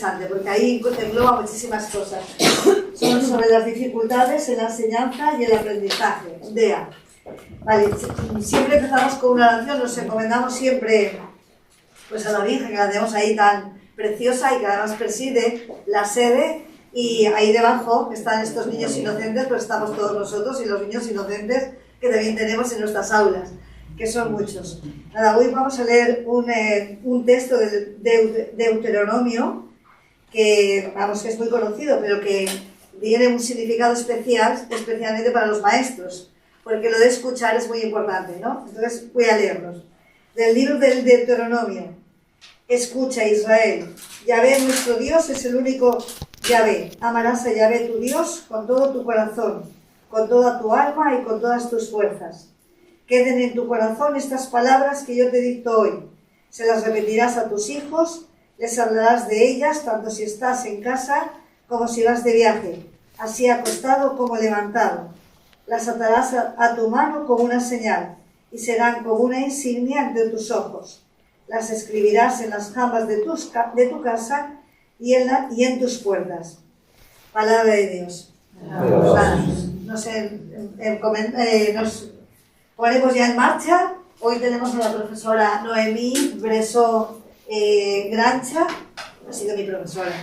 interesante, porque ahí engloba muchísimas cosas. Son sobre las dificultades en la enseñanza y el aprendizaje. DEA. Vale, siempre empezamos con una oración, nos encomendamos siempre pues a la Virgen, que la tenemos ahí tan preciosa y que además preside la sede, y ahí debajo están estos niños inocentes, pues estamos todos nosotros y los niños inocentes que también tenemos en nuestras aulas, que son muchos. Nada, hoy vamos a leer un texto del Deuteronomio, que vamos, que es muy conocido, pero que tiene un significado especial, especialmente para los maestros, porque lo de escuchar es muy importante, ¿no? Entonces voy a leerlos. Del libro del Deuteronomio. Escucha, Israel, Yahvé nuestro Dios es el único Yahvé. Amarás a Yahvé tu Dios con todo tu corazón, con toda tu alma y con todas tus fuerzas. Queden en tu corazón estas palabras que yo te dicto hoy. Se las repetirás a tus hijos, les hablarás de ellas tanto si estás en casa como si vas de viaje, así acostado como levantado. Las atarás a tu mano como una señal y serán como una insignia entre tus ojos. Las escribirás en las jambas de tu casa y en tus puertas. Palabra de Dios. Nos ponemos ya en marcha. Hoy tenemos a la profesora Noemí Bresó Grancha. Ha sido mi profesora.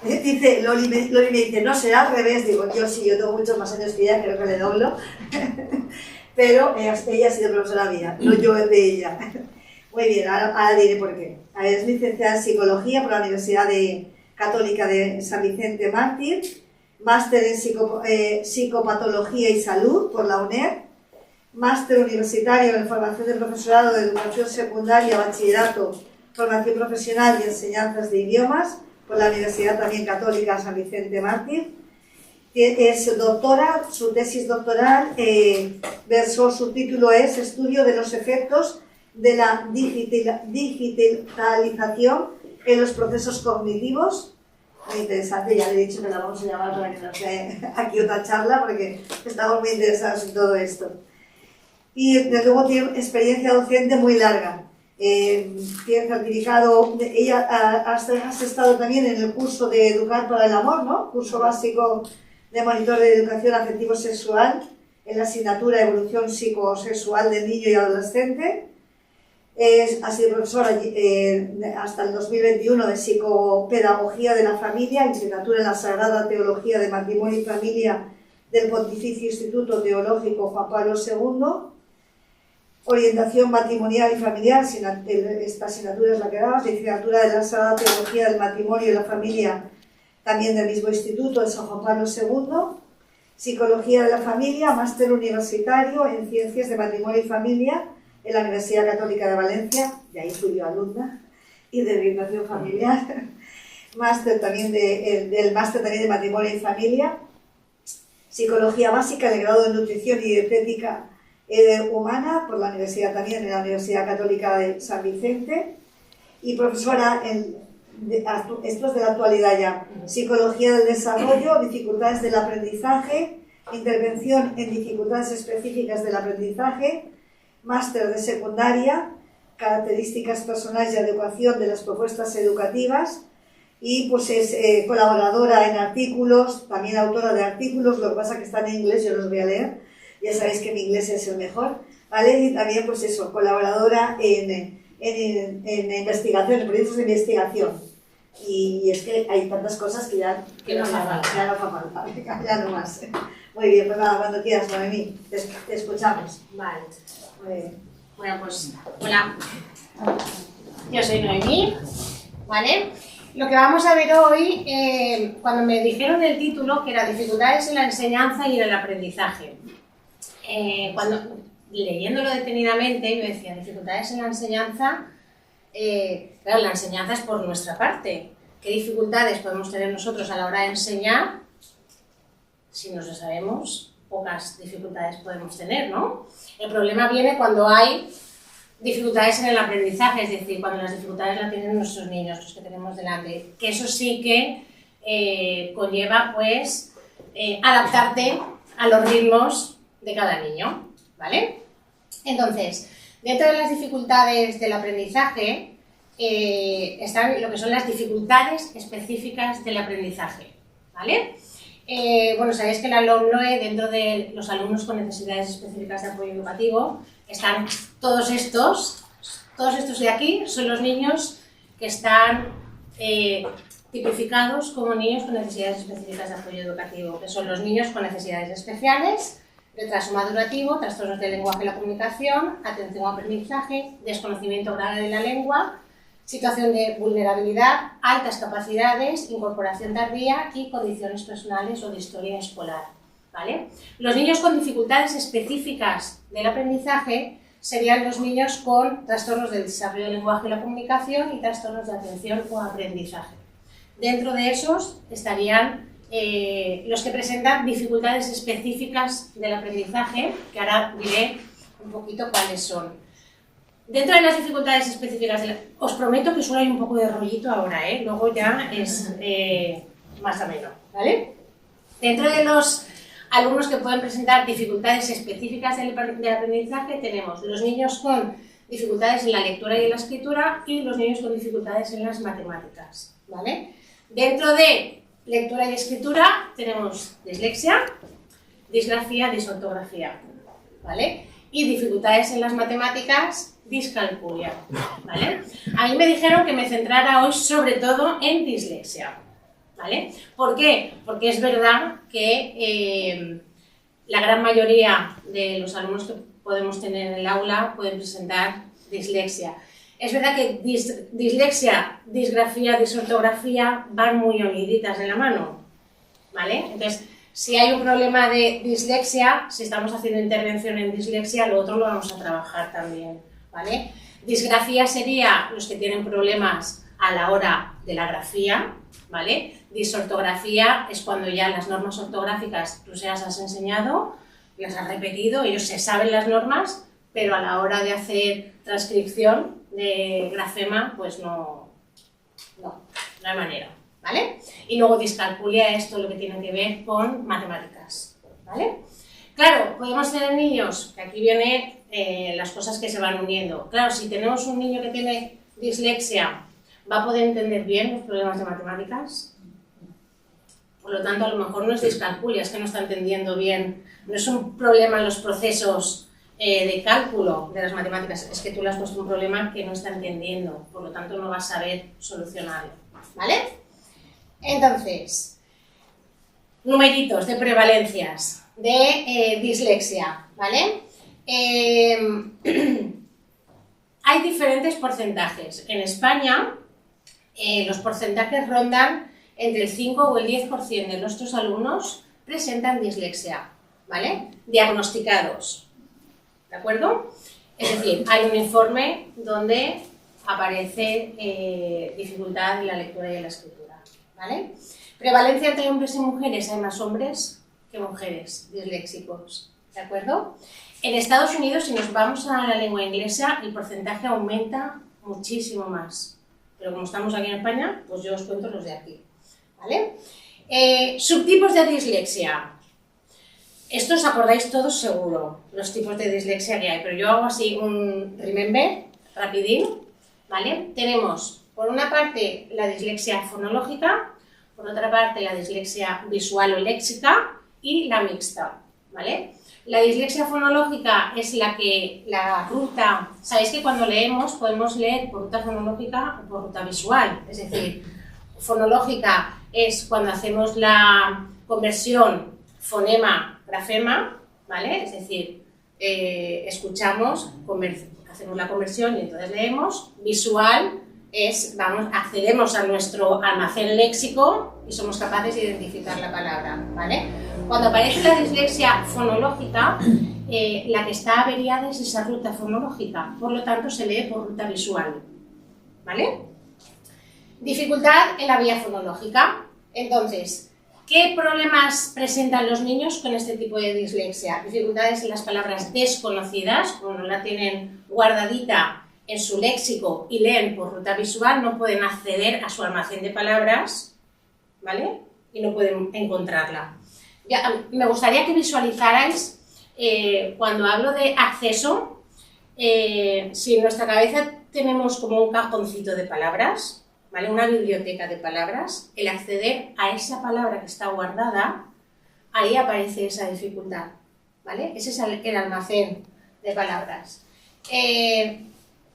Dice, Loli me dice, no será al revés. Digo, yo sí, yo tengo muchos más años que ella, creo que le doblo. Pero ella ha sido profesora mía, no yo de ella. Muy bien, ahora diré por qué. Es licenciada en Psicología por la Universidad Católica de San Vicente Mártir, máster en Psicopatología y Salud por la UNED, máster universitario en Formación de Profesorado de Educación Secundaria, Bachillerato, Formación Profesional y Enseñanzas de Idiomas por la Universidad también Católica San Vicente Mártir. Es doctora, su tesis doctoral, su título es Estudio de los efectos de la digitalización en los procesos cognitivos. Muy interesante, ya le he dicho que la vamos a llamar para que nos dé aquí otra charla, porque estamos muy interesados en todo esto. Y desde luego tiene experiencia docente muy larga. Tiene certificado, ella has estado también en el curso de Educar para el Amor, ¿no? Curso básico de monitor de educación afectivo-sexual en la asignatura Evolución psicosexual del niño y adolescente. Ha sido profesora hasta el 2021 de Psicopedagogía de la Familia, licenciatura en la Sagrada Teología de Matrimonio y Familia del Pontificio Instituto Teológico Juan Pablo II, orientación matrimonial y familiar, esta asignatura es la que dabas, licenciatura de la Sagrada Teología del Matrimonio y la Familia, también del mismo instituto de San Juan Pablo II, Psicología de la Familia, máster universitario en Ciencias de Matrimonio y Familia en la Universidad Católica de Valencia, de ahí fui yo alumna, y de orientación familiar, máster también del máster también de Matrimonio y Familia, Psicología Básica, el grado de Nutrición y Dietética Humana, por la Universidad también, en la Universidad Católica de San Vicente, y profesora esto es de la actualidad ya, Psicología del Desarrollo, Dificultades del Aprendizaje, Intervención en Dificultades Específicas del Aprendizaje, máster de secundaria, características personales y adecuación de las propuestas educativas, y pues es colaboradora en artículos, también autora de artículos, lo que pasa que están en inglés, yo los voy a leer, ya sabéis que mi inglés es el mejor, ¿vale? Y también pues eso, colaboradora en investigación, en proyectos de investigación. Y es que hay tantas cosas que ya no hace falta, ya no más. Muy bien, pues nada, cuando quieras, Noemí, te escuchamos. Vale. Bueno, pues, hola. Yo soy Noemí, ¿vale? Lo que vamos a ver hoy, cuando me dijeron el título, que era Dificultades en la enseñanza y en el aprendizaje, leyéndolo detenidamente, yo decía, dificultades en la enseñanza, claro, la enseñanza es por nuestra parte. ¿Qué dificultades podemos tener nosotros a la hora de enseñar? Si nos lo sabemos, pocas dificultades podemos tener, ¿no? El problema viene cuando hay dificultades en el aprendizaje, es decir, cuando las dificultades las tienen nuestros niños, los que tenemos delante, que eso sí que conlleva, pues, adaptarte a los ritmos de cada niño, ¿vale? Entonces, dentro de las dificultades del aprendizaje, están lo que son las dificultades específicas del aprendizaje, ¿vale? Bueno, sabéis que la LOMLOE, dentro de los alumnos con necesidades específicas de apoyo educativo, están todos estos de aquí, son los niños que están tipificados como niños con necesidades específicas de apoyo educativo, que son los niños con necesidades especiales, retraso madurativo, trastornos del lenguaje y la comunicación, atención al aprendizaje, desconocimiento grave de la lengua, situación de vulnerabilidad, altas capacidades, incorporación tardía y condiciones personales o de historia escolar, ¿vale? Los niños con dificultades específicas del aprendizaje serían los niños con trastornos del desarrollo del lenguaje y la comunicación y trastornos de atención o aprendizaje. Dentro de esos estarían los que presentan dificultades específicas del aprendizaje, que ahora diré un poquito cuáles son. Dentro de las dificultades específicas, os prometo que solo hay un poco de rollito ahora, luego ya es más ameno, ¿vale? Dentro de los alumnos que pueden presentar dificultades específicas del aprendizaje tenemos los niños con dificultades en la lectura y en la escritura y los niños con dificultades en las matemáticas, ¿vale? Dentro de lectura y escritura tenemos dislexia, disgrafía, disortografía, ¿vale? Y dificultades en las matemáticas, discalculia, ¿vale? A mí me dijeron que me centrara hoy sobre todo en dislexia, ¿vale? ¿Por qué? Porque es verdad que la gran mayoría de los alumnos que podemos tener en el aula pueden presentar dislexia. Es verdad que dislexia, disgrafía, disortografía van muy uniditas de la mano, ¿vale? Entonces, si hay un problema de dislexia, si estamos haciendo intervención en dislexia, lo otro lo vamos a trabajar también, ¿vale? Disgrafía sería los que tienen problemas a la hora de la grafía, ¿vale? Disortografía es cuando ya las normas ortográficas tú se las has enseñado, las has repetido, ellos se saben las normas, pero a la hora de hacer transcripción de grafema, pues no hay manera, ¿vale? Y luego discalculia es todo lo que tiene que ver con matemáticas, ¿vale? Claro, podemos tener niños, que aquí vienen las cosas que se van uniendo. Claro, si tenemos un niño que tiene dislexia, ¿va a poder entender bien los problemas de matemáticas? Por lo tanto, a lo mejor no es discalculia, es que no está entendiendo bien, no es un problema en los procesos de cálculo de las matemáticas, es que tú le has puesto un problema que no está entendiendo, por lo tanto no va a saber solucionarlo, ¿vale? Entonces, numeritos de prevalencias de dislexia, ¿vale? Hay diferentes porcentajes. En España, los porcentajes rondan entre el 5 o el 10% de nuestros alumnos presentan dislexia, ¿vale? Diagnosticados, ¿de acuerdo? Es decir, hay un informe donde aparece dificultad en la lectura y en la escritura, ¿vale? Prevalencia entre hombres y mujeres, hay más hombres que mujeres disléxicos, ¿de acuerdo? En Estados Unidos, si nos vamos a la lengua inglesa, el porcentaje aumenta muchísimo más. Pero como estamos aquí en España, pues yo os cuento los de aquí, ¿vale? Subtipos de dislexia. Esto os acordáis todos seguro, los tipos de dislexia que hay, pero yo hago así un remember, rapidín, ¿vale? Tenemos, por una parte, la dislexia fonológica, por otra parte, la dislexia visual o léxica y la mixta, ¿vale? La dislexia fonológica es la ruta, sabéis que cuando leemos podemos leer por ruta fonológica o por ruta visual, es decir, fonológica es cuando hacemos la conversión fonema-grafema, ¿vale? Es decir, escuchamos, hacemos la conversión y entonces leemos. Visual es, accedemos a nuestro almacén léxico y somos capaces de identificar la palabra, ¿vale? Cuando aparece la dislexia fonológica, la que está averiada es esa ruta fonológica, por lo tanto se lee por ruta visual, ¿vale? Dificultad en la vía fonológica. Entonces, ¿qué problemas presentan los niños con este tipo de dislexia? Dificultades en las palabras desconocidas, como no la tienen guardadita en su léxico y leen por ruta visual, no pueden acceder a su almacén de palabras, ¿vale? Y no pueden encontrarla. Ya, me gustaría que visualizarais, cuando hablo de acceso, si en nuestra cabeza tenemos como un cajoncito de palabras, ¿vale? Una biblioteca de palabras. El acceder a esa palabra que está guardada, ahí aparece esa dificultad, ¿vale? Ese es el almacén de palabras.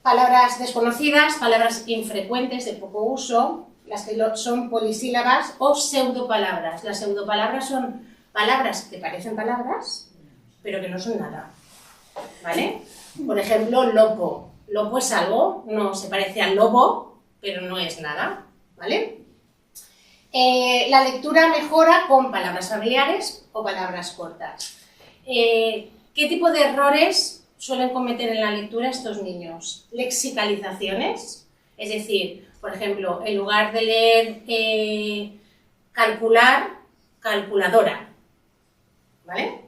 Palabras desconocidas, palabras infrecuentes, de poco uso, las que son polisílabas o pseudopalabras. Las pseudopalabras son palabras que parecen palabras, pero que no son nada, ¿vale? Por ejemplo, lopo. Lopo es algo, no se parece al lobo, pero no es nada, ¿vale? La lectura mejora con palabras familiares o palabras cortas. ¿Qué tipo de errores suelen cometer en la lectura estos niños? Lexicalizaciones, es decir, por ejemplo, en lugar de leer calcular, calculadora, ¿vale?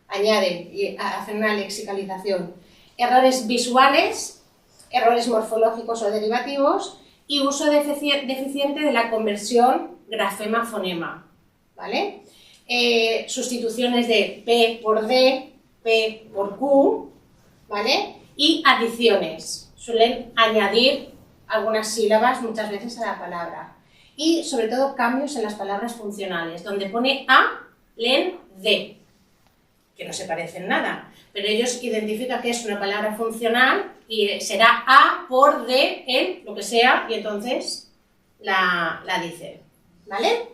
Añaden y hacen una lexicalización. Errores visuales, errores morfológicos o derivativos y uso deficiente de la conversión grafema-fonema, ¿vale? Sustituciones de P por D, P por Q, ¿vale? Y adiciones. Suelen añadir algunas sílabas muchas veces a la palabra. Y sobre todo cambios en las palabras funcionales. Donde pone A, leen D, que no se parecen nada. Pero ellos identifican que es una palabra funcional y será A por D en lo que sea y entonces la dicen, ¿vale?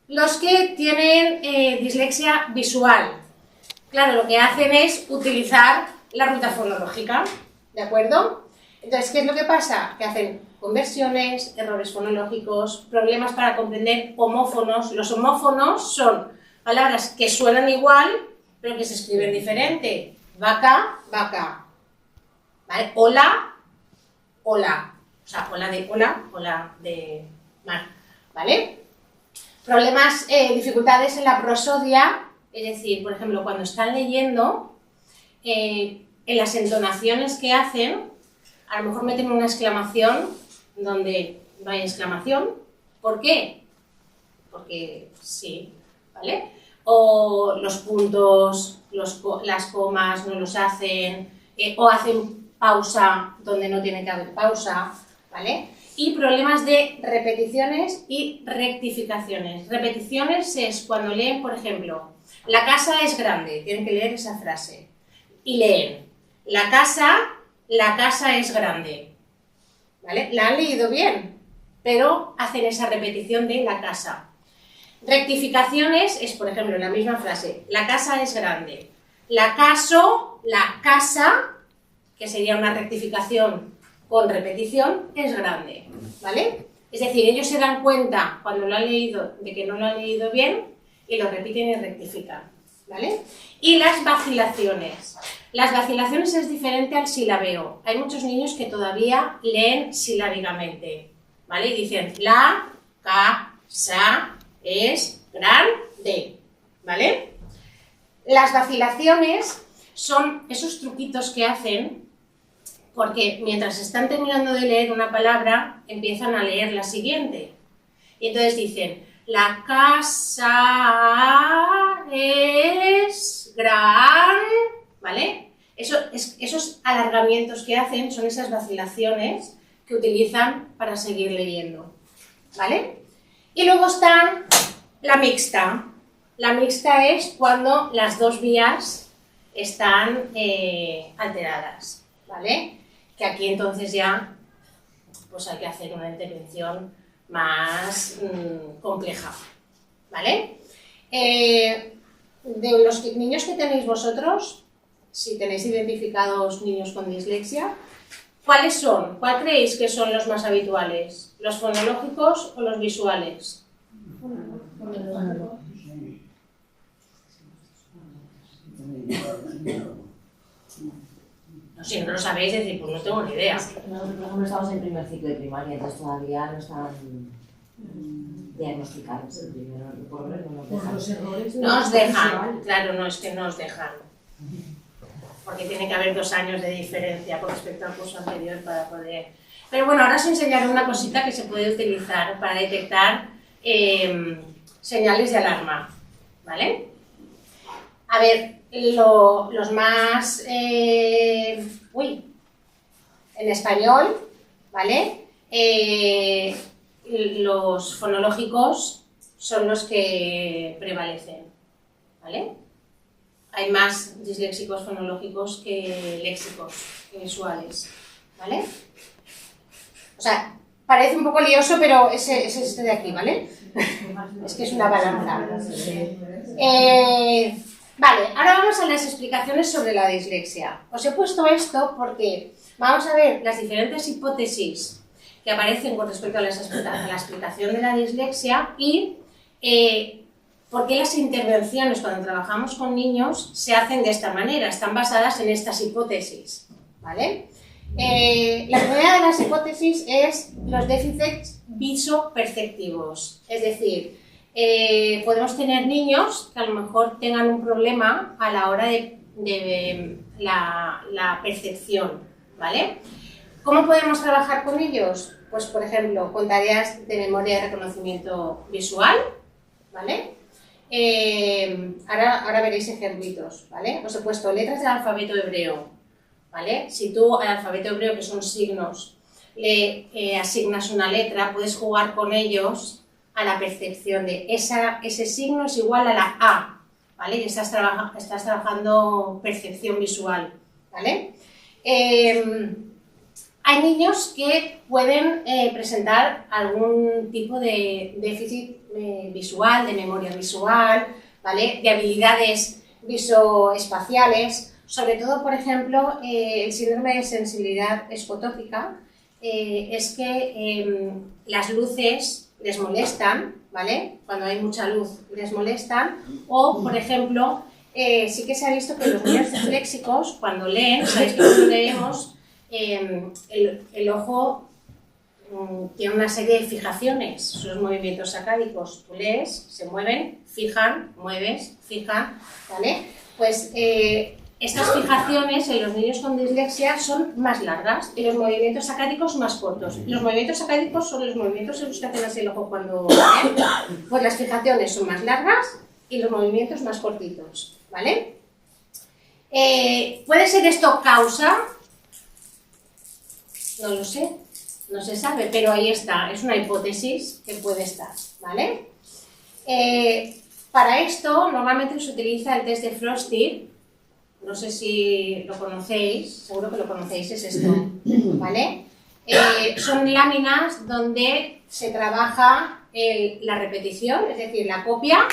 Los que tienen dislexia visual, claro, lo que hacen es utilizar la ruta fonológica, ¿de acuerdo? Entonces, ¿qué es lo que pasa? Que hacen conversiones, errores fonológicos, problemas para comprender homófonos. Los homófonos son palabras que suenan igual, pero que se escriben diferente. Vaca, vaca. ¿Vale? Hola, hola. O sea, hola de hola, hola de mar. ¿Vale? Problemas, dificultades en la prosodia, es decir, por ejemplo, cuando están leyendo, en las entonaciones que hacen, a lo mejor meten una exclamación donde no hay exclamación. ¿Por qué? Porque sí, ¿vale? O los puntos, las comas no los hacen, o hacen pausa donde no tiene que haber pausa, ¿vale? Y problemas de repeticiones y rectificaciones. Repeticiones es cuando leen, por ejemplo, la casa es grande, tienen que leer esa frase, y leen, la casa es grande, ¿vale? La han leído bien, pero hacen esa repetición de la casa. Rectificaciones es, por ejemplo, la misma frase, la casa es grande. La casa, que sería una rectificación con repetición, es grande, ¿vale? Es decir, ellos se dan cuenta cuando lo han leído de que no lo han leído bien y lo repiten y rectifican, ¿vale? Y las vacilaciones. Las vacilaciones es diferente al silabeo. Hay muchos niños que todavía leen silábicamente, ¿vale? Y dicen, la casa es grande, ¿vale? Las vacilaciones son esos truquitos que hacen porque mientras están terminando de leer una palabra, empiezan a leer la siguiente. Y entonces dicen, la casa es grande, ¿vale? Esos alargamientos que hacen son esas vacilaciones que utilizan para seguir leyendo, ¿vale? Y luego está la mixta. La mixta es cuando las dos vías están alteradas, ¿vale? Que aquí entonces ya pues hay que hacer una intervención más compleja, ¿vale? De los niños que tenéis vosotros, si tenéis identificados niños con dislexia, ¿cuáles son? ¿Cuál creéis que son los más habituales? ¿Los fonológicos o los visuales? No, si no lo sabéis, decir, pues no tengo ni idea. Nosotros, por ejemplo, estamos en primer ciclo de primaria, entonces todavía no están diagnosticados. El primero, por no nos dejan. Los errores No os dejan, claro, no es que no os dejan. Porque tiene que haber 2 años de diferencia con respecto al curso anterior para poder... Pero bueno, ahora os enseñaré una cosita que se puede utilizar para detectar señales de alarma, ¿vale? A ver, los más... en español, ¿vale? Los fonológicos son los que prevalecen, ¿vale? Hay más disléxicos fonológicos que léxicos, que visuales, ¿vale? O sea, parece un poco lioso, pero es este de aquí, ¿vale? Es que es una balanza. Vale, ahora vamos a las explicaciones sobre la dislexia. Os he puesto esto porque vamos a ver las diferentes hipótesis que aparecen con respecto a la explicación de la dislexia y por qué las intervenciones cuando trabajamos con niños se hacen de esta manera, están basadas en estas hipótesis, ¿vale? La primera de las hipótesis es los déficits visoperceptivos, es decir, podemos tener niños que a lo mejor tengan un problema a la hora de la percepción, ¿vale? ¿Cómo podemos trabajar con ellos? Pues, por ejemplo, con tareas de memoria y reconocimiento visual, ¿vale? Ahora veréis ejemplitos, ¿vale? Os he puesto letras del alfabeto hebreo, ¿vale? Si tú al alfabeto hebreo, que son signos, le asignas una letra, puedes jugar con ellos a la percepción de ese signo es igual a la A, ¿vale? Y estás trabajando percepción visual, ¿vale? Hay niños que pueden presentar algún tipo de déficit visual, de memoria visual, ¿vale? De habilidades visoespaciales, sobre todo, por ejemplo, el síndrome de sensibilidad esfotópica, es que las luces les molestan, ¿vale? Cuando hay mucha luz les molestan, o, por ejemplo, sí que se ha visto que los niños disléxicos, cuando leen, sabéis que cuando leemos, el ojo tiene una serie de fijaciones, son movimientos sacádicos, tú lees, se mueven, fijan, mueves, fijan, ¿vale? Pues estas fijaciones en los niños con dislexia son más largas y los movimientos sacádicos más cortos. Los movimientos sacádicos son los movimientos en los que hacen así el ojo cuando leen, pues las fijaciones son más largas y los movimientos más cortitos, ¿vale? ¿Puede ser esto causa? No lo sé, no se sabe, pero ahí está, es una hipótesis que puede estar, ¿vale? Para esto normalmente se utiliza el test de Frosty, no sé si lo conocéis, seguro que lo conocéis, es esto, ¿vale? Son láminas donde se trabaja la repetición, es decir, la copia.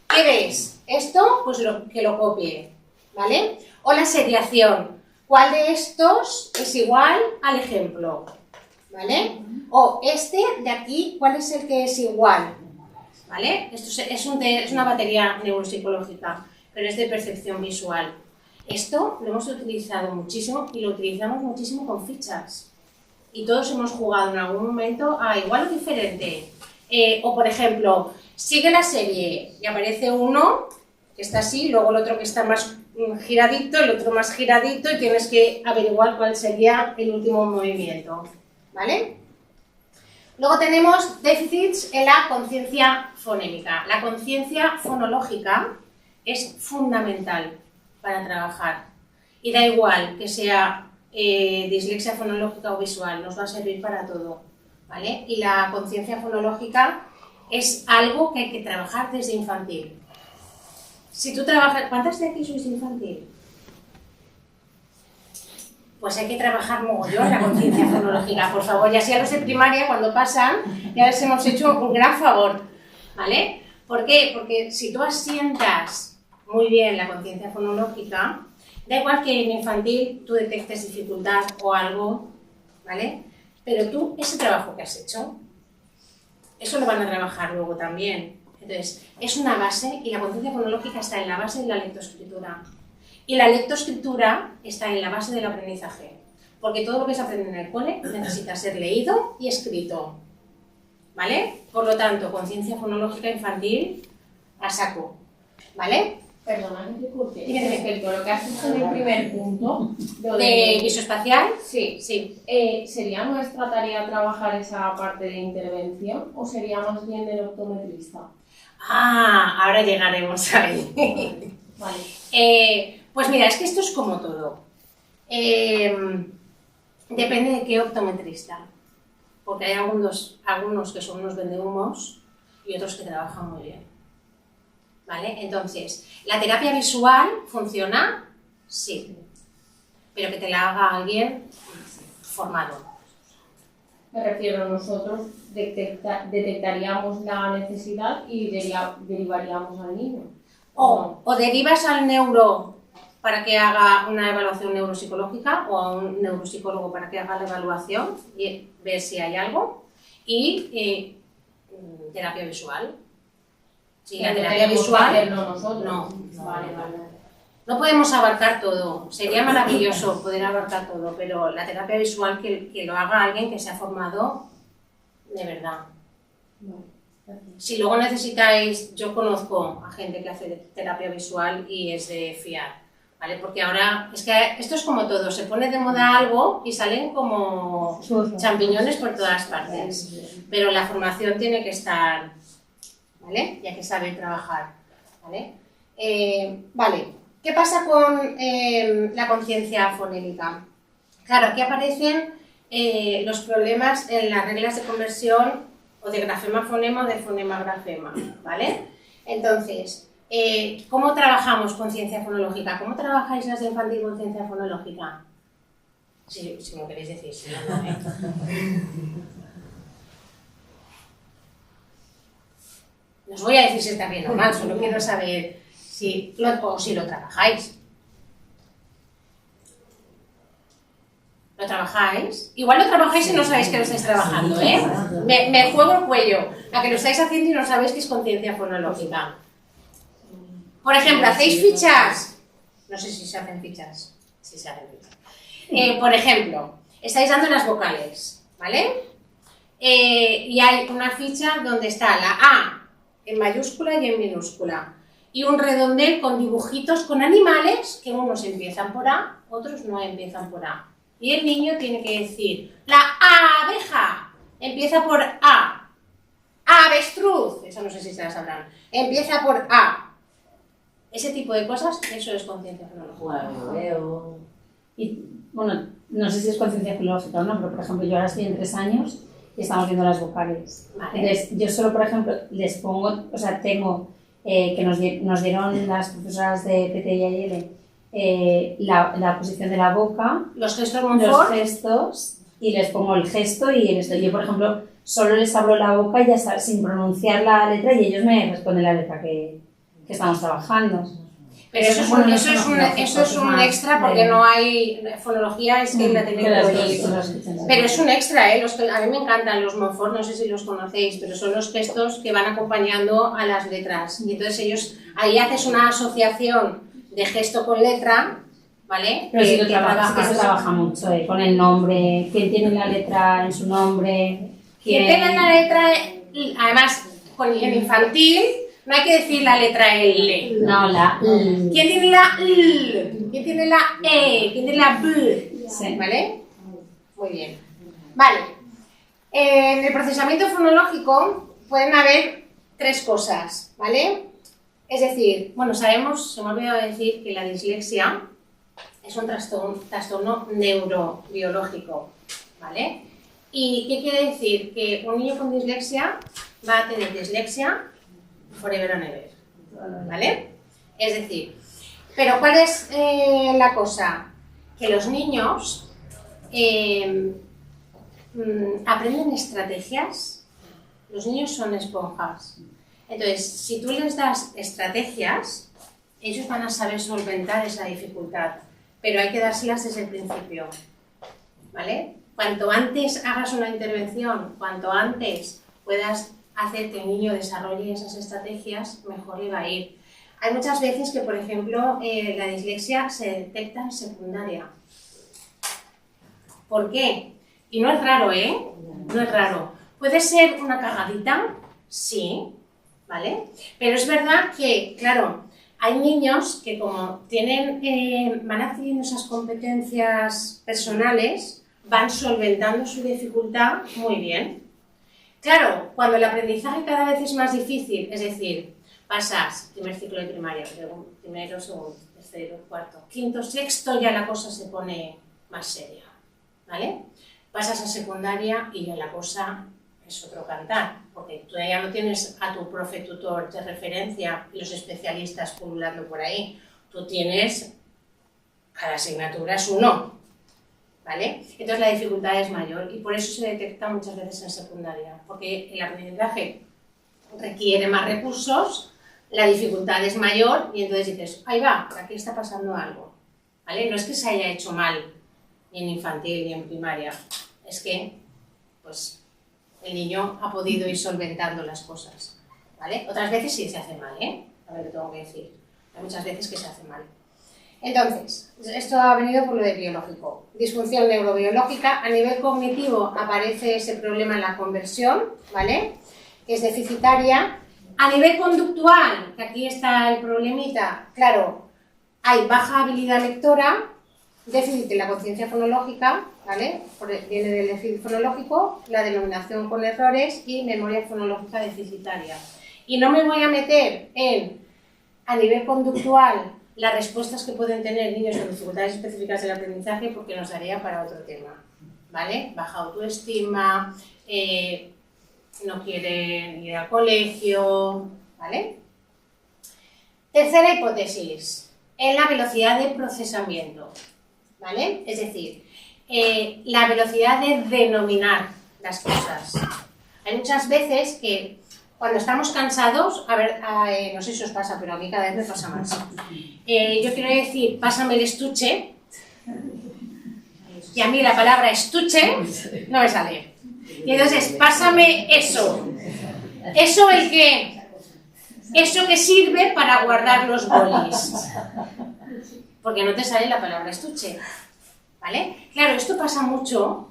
¿Qué ves? Esto, pues que lo copie, ¿vale? O la seriación. ¿Cuál de estos es igual al ejemplo? ¿Vale? O este de aquí, ¿cuál es el que es igual? ¿Vale? Esto es una batería neuropsicológica, pero es de percepción visual. Esto lo hemos utilizado muchísimo y lo utilizamos muchísimo con fichas. Y todos hemos jugado en algún momento a igual o diferente. O por ejemplo, sigue la serie y aparece uno que está así, luego el otro que está más giradito, el otro más giradito y tienes que averiguar cuál sería el último movimiento, ¿vale? Luego tenemos déficits en la conciencia fonémica. La conciencia fonológica es fundamental para trabajar y da igual que sea dislexia fonológica o visual, nos va a servir para todo, ¿vale? Y la conciencia fonológica es algo que hay que trabajar desde infantil. Si tú trabajas... ¿Cuántas de aquí sois infantil? Pues hay que trabajar mogollón la conciencia fonológica, por favor. Y así a los de primaria, cuando pasan, ya les hemos hecho un gran favor, ¿vale? ¿Por qué? Porque si tú asientas muy bien la conciencia fonológica, da igual que en infantil tú detectes dificultad o algo, ¿vale? Pero tú, ese trabajo que has hecho, eso lo van a trabajar luego también. Entonces, es una base y la conciencia fonológica está en la base de la lectoescritura. Y la lectoescritura está en la base del aprendizaje. Porque todo lo que se aprende en el cole necesita ser leído y escrito, ¿vale? Por lo tanto, conciencia fonológica infantil a saco, ¿vale? Perdona que te corte. Dime. Respecto a lo que has dicho en el primer punto, lo ¿De visoespacial? Sí. Sí. ¿Sería nuestra tarea trabajar esa parte de intervención o sería más bien del optometrista? Ah, ahora llegaremos ahí. Vale. Pues mira, es que esto es como todo. Depende de qué optometrista, porque hay algunos que son unos vendehumos y otros que trabajan muy bien. ¿Vale? Entonces, ¿la terapia visual funciona? Sí, pero que te la haga alguien formado. Me refiero, nosotros detectaríamos la necesidad y derivaríamos al niño. O derivas al neuro para que haga una evaluación neuropsicológica o a un neuropsicólogo para que haga la evaluación y ver si hay algo. Y terapia visual. Sí, la terapia visual. Nosotros. No. Vale. No podemos abarcar todo. Sería maravilloso poder abarcar todo, pero la terapia visual que lo haga alguien que se ha formado de verdad. Si luego necesitáis, yo conozco a gente que hace terapia visual y es de fiar, ¿vale? Porque ahora, es que esto es como todo, se pone de moda algo y salen como champiñones por todas partes. Pero la formación tiene que estar, ¿vale? Y hay que saber trabajar, ¿vale? Vale, ¿qué pasa con la conciencia fonémica? Claro, aquí aparecen los problemas en las reglas de conversión o de grafema-fonema o de fonema-grafema, ¿vale? Entonces, ¿cómo trabajamos conciencia fonológica? ¿Cómo trabajáis las de infantil conciencia fonológica? Si me lo queréis decir, si no, no, No os voy a decir si está bien o mal, solo quiero saber si lo trabajáis. ¿Lo trabajáis? Igual lo trabajáis y no sabéis que lo estáis trabajando, ¿eh? Me juego el cuello a que lo estáis haciendo y no sabéis que es conciencia fonológica. Por ejemplo, ¿hacéis fichas? No sé si se hacen fichas. Sí se hacen fichas. Por ejemplo, estáis dando las vocales, ¿vale? Y hay una ficha donde está la A en mayúscula y en minúscula. Y un redondel con dibujitos con animales que unos empiezan por A, otros no empiezan por A. Y el niño tiene que decir, la abeja empieza por A. Avestruz, eso no sé si se las sabrán, empieza por A. Ese tipo de cosas, eso es conciencia fonológica. Veo. Y, bueno, no sé si es conciencia filológica o no, pero por ejemplo yo ahora estoy en 3 años y estamos viendo las vocales. Vale. Entonces yo solo, por ejemplo, les pongo, o sea, tengo que nos dieron las profesoras de PT y AL la posición de la boca, Los gestos los Montfort, gestos, y les pongo el gesto y el esto. Yo, por ejemplo, solo les abro la boca y ya está, sin pronunciar la letra, y ellos me responden la letra que estamos trabajando. pero eso es un extra porque no hay fonología, es que la tenéis que oír. Pero es un extra, ¿eh? A mí me encantan los Montfort, no sé si los conocéis, pero son los gestos que van acompañando a las letras. Y entonces ellos, ahí haces una asociación de gesto con letra, ¿vale? Pero sí que se trabaja mucho, con el nombre, quién tiene la letra en su nombre, Quien tenga la letra, además, en infantil, no hay que decir la letra L. No, la ¿Quién tiene la L? ¿Quién tiene la E? ¿Quién tiene la B? Sí. ¿Vale? Muy bien. Vale. En el procesamiento fonológico pueden haber 3 cosas, ¿vale? Es decir, bueno, sabemos, se me ha olvidado decir que la dislexia es un trastorno neurobiológico, ¿vale? ¿Y qué quiere decir? Que un niño con dislexia va a tener dislexia forever and ever, ¿vale? Es decir, pero ¿cuál es la cosa? Que los niños aprenden estrategias, los niños son esponjas. Entonces, si tú les das estrategias, ellos van a saber solventar esa dificultad, pero hay que dárselas desde el principio, ¿vale? Cuanto antes hagas una intervención, cuanto antes puedas hacer que el niño desarrolle esas estrategias, mejor le va a ir. Hay muchas veces que, por ejemplo, la dislexia se detecta en secundaria. ¿Por qué? Y no es raro, ¿eh? No es raro. ¿Puede ser una cagadita? Sí, ¿vale? Pero es verdad que, claro, hay niños que como van adquiriendo esas competencias personales, van solventando su dificultad muy bien. Claro, cuando el aprendizaje cada vez es más difícil, es decir, pasas primer ciclo de primaria, primero, segundo, tercero, cuarto, quinto, sexto, ya la cosa se pone más seria, ¿vale? Pasas a secundaria y ya la cosa es otro cantar, porque tú ya no tienes a tu profe tutor de referencia y los especialistas pululando por ahí, tú tienes, cada asignatura es uno, ¿vale? Entonces la dificultad es mayor y por eso se detecta muchas veces en secundaria, porque el aprendizaje requiere más recursos, la dificultad es mayor y entonces dices, ahí va, por aquí está pasando algo, ¿vale? No es que se haya hecho mal ni en infantil ni en primaria, es que, pues, el niño ha podido ir solventando las cosas, ¿vale? Otras veces sí se hace mal, ¿eh? A ver, lo tengo que decir. Hay muchas veces que se hace mal. Entonces, esto ha venido por lo de biológico. Disfunción neurobiológica. A nivel cognitivo aparece ese problema en la conversión, ¿vale? Que es deficitaria. A nivel conductual, que aquí está el problemita, claro, hay baja habilidad lectora, déficit en la conciencia fonológica, ¿vale? Viene del déficit fonológico, la denominación con errores y memoria fonológica deficitaria. Y no me voy a meter en, a nivel conductual, las respuestas que pueden tener niños con dificultades específicas del aprendizaje porque nos daría para otro tema, ¿vale? Baja autoestima, no quieren ir al colegio, ¿vale? Tercera hipótesis, en la velocidad de procesamiento, ¿vale? Es decir, la velocidad de denominar las cosas. Hay muchas veces que cuando estamos cansados, a ver, no sé si os pasa, pero a mí cada vez me pasa más. Yo quiero decir, pásame el estuche, y a mí la palabra estuche no me sale. Y entonces, pásame eso. Eso que sirve para guardar los bolis. Porque no te sale la palabra estuche, ¿vale? Claro, esto pasa mucho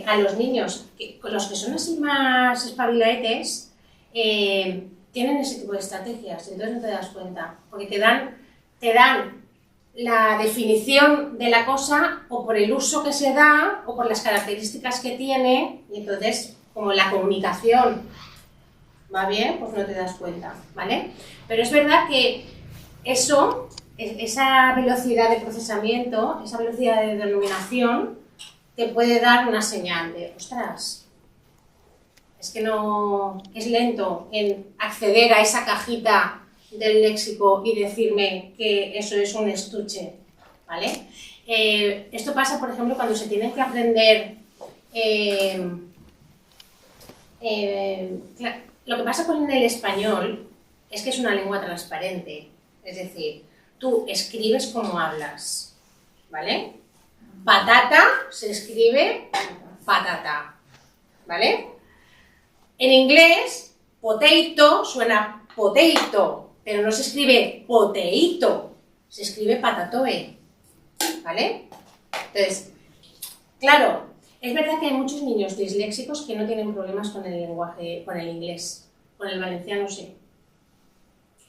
a los niños, los que son así más espabilaetes, tienen ese tipo de estrategias, entonces no te das cuenta, porque te dan la definición de la cosa o por el uso que se da o por las características que tiene, y entonces, como la comunicación va bien, pues no te das cuenta, ¿vale? Pero es verdad que eso, esa velocidad de procesamiento, esa velocidad de denominación, te puede dar una señal de, ostras, es que no, es lento en acceder a esa cajita del léxico y decirme que eso es un estuche, ¿vale? Esto pasa, por ejemplo, cuando se tienen que aprender... lo que pasa con el español es que es una lengua transparente, es decir, tú escribes como hablas, ¿vale? Patata se escribe patata, ¿vale? En inglés, potato suena potato, pero no se escribe poteito, se escribe patatoe, ¿vale? Entonces, claro, es verdad que hay muchos niños disléxicos que no tienen problemas con el lenguaje, con el inglés, con el valenciano sí,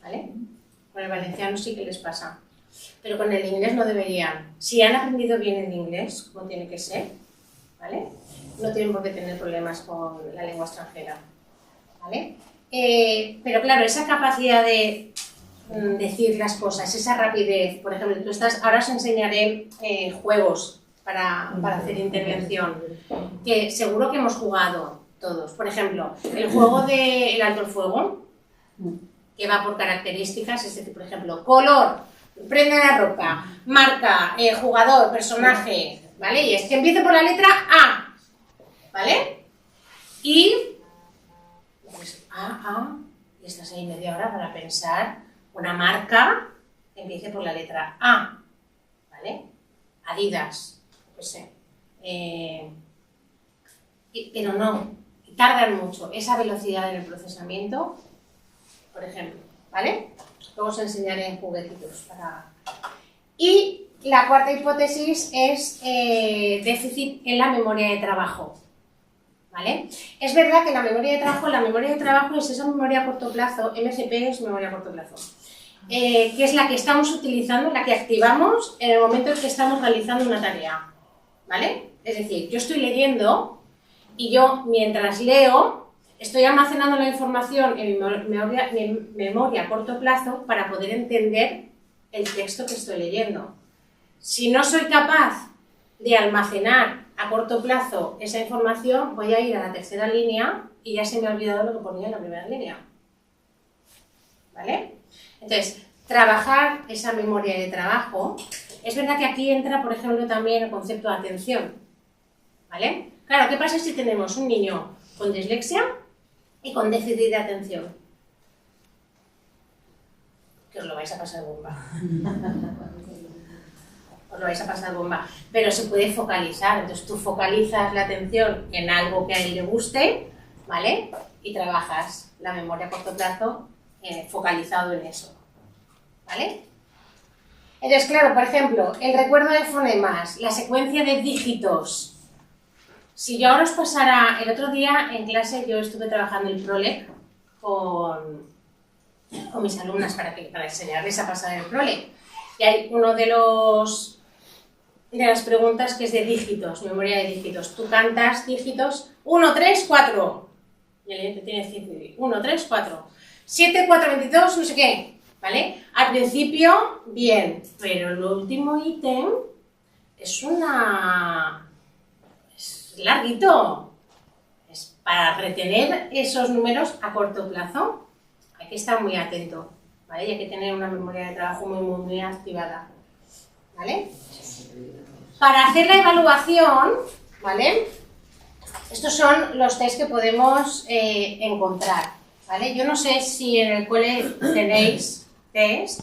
¿vale? Con el valenciano sí que les pasa, pero con el inglés no deberían. Si han aprendido bien el inglés, como tiene que ser, ¿vale? No tienen por qué tener problemas con la lengua extranjera, ¿vale? Pero claro, esa capacidad de decir las cosas, esa rapidez, por ejemplo, ahora os enseñaré juegos para hacer intervención, que seguro que hemos jugado todos. Por ejemplo, el juego del alto el fuego, que va por características, es decir, por ejemplo, color, prenda de la ropa, marca, jugador, personaje, ¿vale? Y es que empiece por la letra A, ¿vale? Y pues y estás ahí media hora para pensar una marca que empiece por la letra A, ¿vale? Adidas, no sé. Pero no, tardan mucho. Esa velocidad en el procesamiento, por ejemplo, ¿vale? Luego os enseñaré en juguetitos. Y la cuarta hipótesis es déficit en la memoria de trabajo, ¿vale? Es verdad que la memoria de trabajo es esa memoria a corto plazo, MCP es memoria a corto plazo, que es la que estamos utilizando, la que activamos en el momento en que estamos realizando una tarea, ¿vale? Es decir, yo estoy leyendo y yo mientras leo estoy almacenando la información en mi memoria a corto plazo para poder entender el texto que estoy leyendo. Si no soy capaz de almacenar a corto plazo esa información, voy a ir a la tercera línea y ya se me ha olvidado lo que ponía en la primera línea. ¿Vale? Entonces, trabajar esa memoria de trabajo, es verdad que aquí entra, por ejemplo, también el concepto de atención. ¿Vale? Claro, ¿qué pasa si tenemos un niño con dislexia y con déficit de atención? Que os lo vais a pasar bomba. Os lo vais a pasar bomba. Pero se puede focalizar. Entonces tú focalizas la atención en algo que a él le guste, ¿vale? Y trabajas la memoria a corto plazo focalizado en eso. ¿Vale? Entonces, claro, por ejemplo, el recuerdo de fonemas, la secuencia de dígitos. Si yo ahora os pasara, el otro día en clase yo estuve trabajando el PROLEC con mis alumnas para enseñarles a pasar el PROLEC. Y hay uno de las preguntas que es de dígitos, memoria de dígitos. Tú cantas dígitos 1, 3, 4. Y el niño tiene 5. 1, 3, 4. 7, 4, 22, no sé qué. ¿Vale? Al principio, bien. Pero el último ítem es larguito. Es para retener esos números a corto plazo. Hay que estar muy atento, ¿vale? Y hay que tener una memoria de trabajo muy activada, ¿vale? Para hacer la evaluación, ¿vale? Estos son los test que podemos encontrar, ¿vale? Yo no sé si en el cole tenéis test,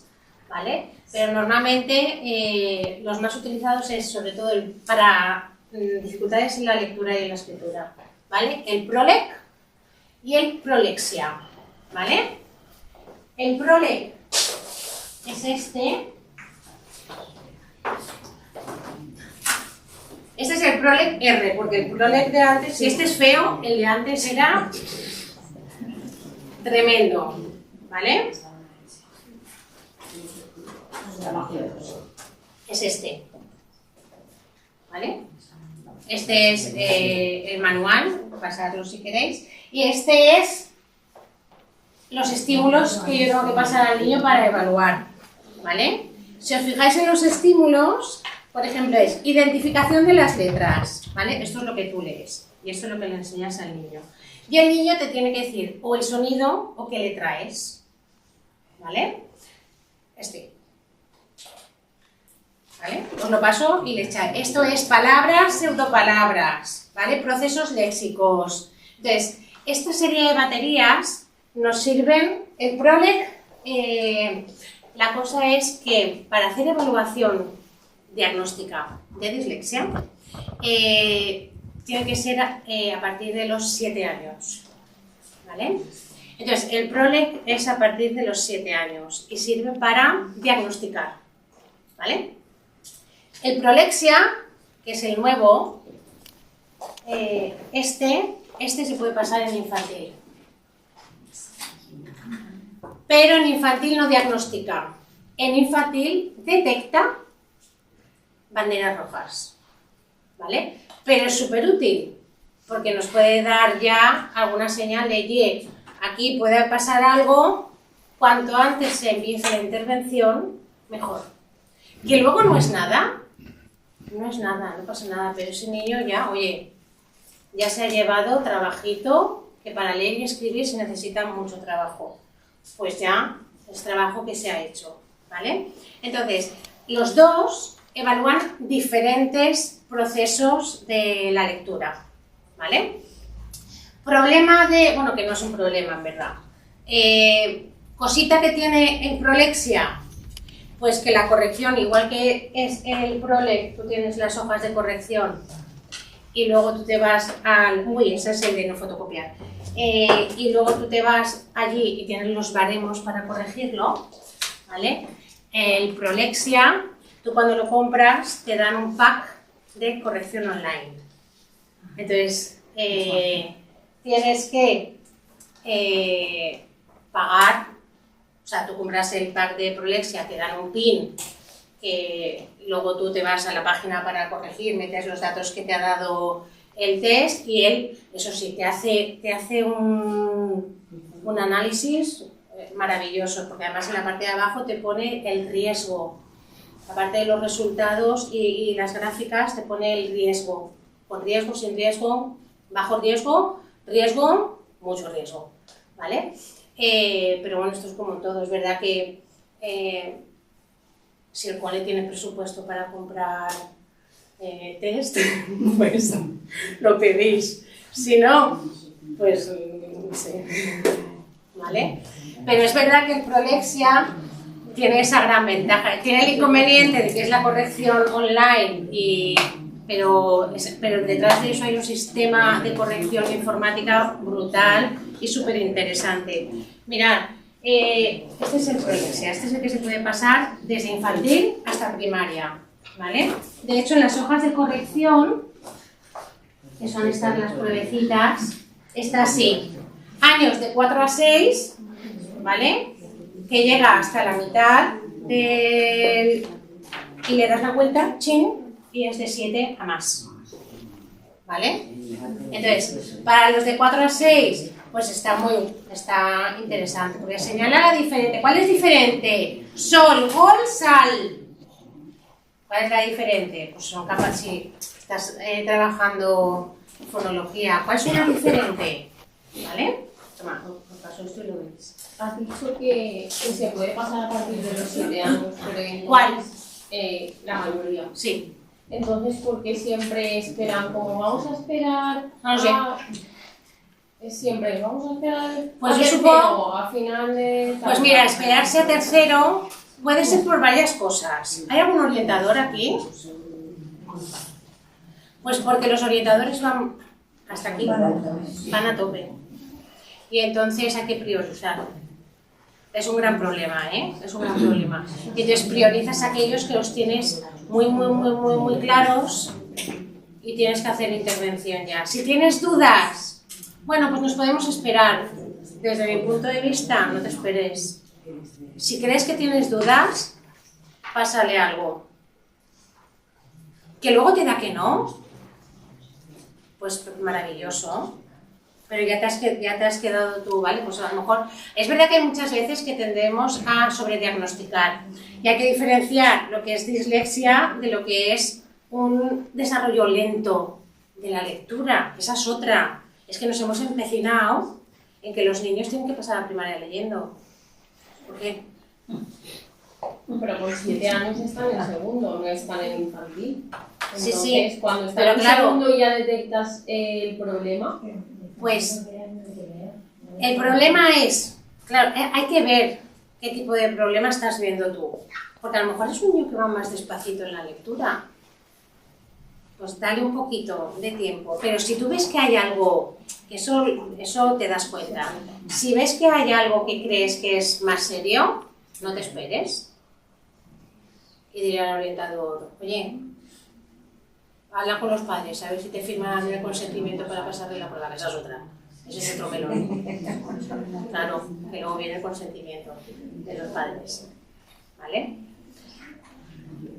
¿vale? Pero normalmente los más utilizados es sobre todo para dificultades en la lectura y en la escritura, ¿vale? El PROLEC y el PROLEXIA, ¿vale? El PROLEC es este. Este es el PROLEC R, porque el PROLEC de antes, si este es feo, el de antes era tremendo, ¿vale? Es este, ¿vale? Este es el manual, pasarlo si queréis, y este es los estímulos que yo tengo que pasar al niño para evaluar, ¿vale? Si os fijáis en los estímulos, por ejemplo, es identificación de las letras, ¿vale? Esto es lo que tú lees y esto es lo que le enseñas al niño. Y el niño te tiene que decir o el sonido o qué letra es, ¿vale? ¿Vale? Os lo paso y le echáis. Esto es palabras, pseudopalabras, ¿vale? Procesos léxicos. Entonces, esta serie de baterías nos sirven. El PROLEC, la cosa es que para hacer evaluación diagnóstica de dislexia, tiene que ser a partir de los 7 años, ¿vale? Entonces, el PROLEC es a partir de los 7 años y sirve para diagnosticar, ¿vale? El PROLEXIA, que es el nuevo, este se puede pasar en infantil. Pero en infantil no diagnostica. En infantil detecta banderas rojas, ¿vale? Pero es súper útil, porque nos puede dar ya alguna señal de que aquí puede pasar algo, cuanto antes se empiece la intervención, mejor. Que luego no es nada, no pasa nada, pero ese niño ya, oye, ya se ha llevado trabajito, que para leer y escribir se necesita mucho trabajo. Pues ya es trabajo que se ha hecho, ¿vale? Entonces, los dos evalúan diferentes procesos de la lectura, ¿vale? Problema de, bueno, que no es un problema en verdad. Cosita que tiene el PROLEXIA, pues que la corrección, igual que es el PROLEC, tú tienes las hojas de corrección y luego tú te vas al... Uy, ese es el de no fotocopiar. Y luego tú te vas allí y tienes los baremos para corregirlo, ¿vale? El PROLEXIA, tú cuando lo compras te dan un pack de corrección online. Entonces, tienes que pagar, o sea, tú compras el pack de PROLEXIA, te dan un PIN, que luego tú te vas a la página para corregir, metes los datos que te ha dado el test y él, eso sí, te hace un análisis maravilloso, porque además en la parte de abajo te pone el riesgo, Aparte de los resultados y las gráficas, te pone el riesgo. Con riesgo, sin riesgo, bajo riesgo, riesgo, mucho riesgo, ¿vale? Pero bueno, esto es como todo. Es verdad que si el cole tiene presupuesto para comprar test, pues lo pedís. Si no, pues no sé, ¿vale? Pero es verdad que el Prolexia tiene esa gran ventaja. Tiene el inconveniente de que es la corrección online, pero detrás de eso hay un sistema de corrección informática brutal y súper interesante. Mirad, este es el Prolexia, este es el que se puede pasar desde infantil hasta primaria, ¿vale? De hecho, en las hojas de corrección, que son estas las pruebecitas, está así, años de 4 a 6, ¿vale? Que llega hasta la mitad y le das la vuelta, chin, y es de 7 a más, ¿vale? Entonces, para los de 4 a 6, pues está interesante, porque señala la diferente. ¿Cuál es diferente? Sol, gol, sal. ¿Cuál es la diferente? Pues son capas, si estás trabajando fonología, ¿cuál es una diferente? ¿Vale? Toma, os paso esto y lo veis. Has dicho que se puede pasar a partir de los 7 años, pero ¿Cuál? La mayoría. Sí. Entonces, ¿por qué siempre esperan? Como vamos a esperar No lo sé. Es siempre, vamos a esperar Pues a yo tercero, supongo- a final de... Pues mira, esperarse a tercero puede ser por varias cosas. ¿Hay algún orientador aquí? Pues porque los orientadores van hasta aquí, van a tope. Y entonces hay que priorizar. Es un gran problema, ¿eh? Es un gran problema. Y entonces priorizas aquellos que los tienes muy claros y tienes que hacer intervención ya. Si tienes dudas, bueno, pues nos podemos esperar. Desde mi punto de vista, no te esperes. Si crees que tienes dudas, pásale algo. Que luego te da que no, pues maravilloso. Pero ya te has quedado tú, ¿vale? Pues a lo mejor... Es verdad que hay muchas veces que tendemos a sobrediagnosticar. Y hay que diferenciar lo que es dislexia de lo que es un desarrollo lento de la lectura. Esa es otra. Es que nos hemos empecinado en que los niños tienen que pasar a primaria leyendo. ¿Por qué? Pero con 7 años están en segundo, no están en infantil. Sí, Entonces, sí. cuando están Pero en claro, segundo y ya detectas el problema. pues el problema es, claro, hay que ver qué tipo de problema estás viendo tú. Porque a lo mejor es un niño que va más despacito en la lectura. Pues dale un poquito de tiempo. Pero si tú ves que hay algo, que eso te das cuenta. Si ves que hay algo que crees que es más serio, no te esperes. Y diré al orientador, oye, habla con los padres, a ver si te firman el consentimiento para pasarle la prueba, que esa es otra. Ese es otro melón. Claro, que luego viene el consentimiento de los padres. ¿Vale?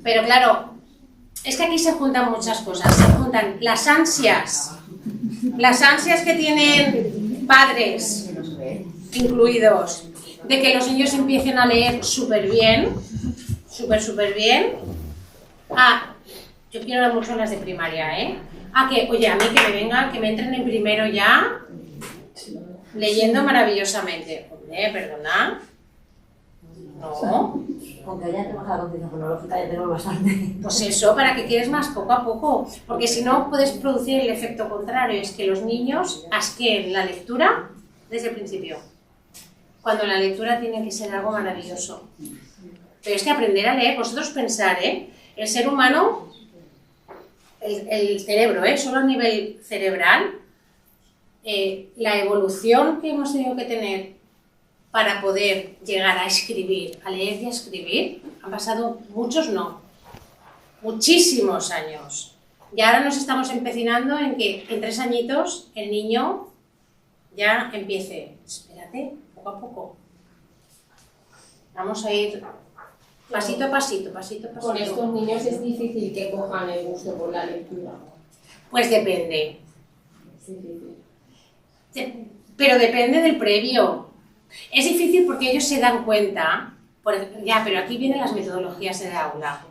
Pero claro, es que aquí se juntan muchas cosas. Se juntan las ansias que tienen padres, incluidos, de que los niños empiecen a leer súper bien, súper bien. Yo quiero dar mucho las de primaria, ¿eh? Que, oye, a mí que me vengan, que me entren en primero ya, leyendo maravillosamente. Hombre, perdona. No. Con que haya trabajado la conciencia fonológica ya tenemos bastante. Pues eso, para que quieres más poco a poco. Porque si no, puedes producir el efecto contrario. Es que los niños asqueen la lectura desde el principio. Cuando la lectura tiene que ser algo maravilloso. Pero es que aprender a leer, vosotros pensar, el ser humano, el cerebro, solo a nivel cerebral, la evolución que hemos tenido que tener para poder llegar a escribir, a leer y a escribir, han pasado muchísimos años. Y ahora nos estamos empecinando en que en 3 añitos el niño ya empiece. Espérate, poco a poco. Vamos a ir pasito a pasito. Con estos niños es difícil que cojan el gusto por la lectura. Pues depende. Es difícil. Pero depende del previo. Es difícil porque ellos se dan cuenta, pero aquí vienen las metodologías de aula.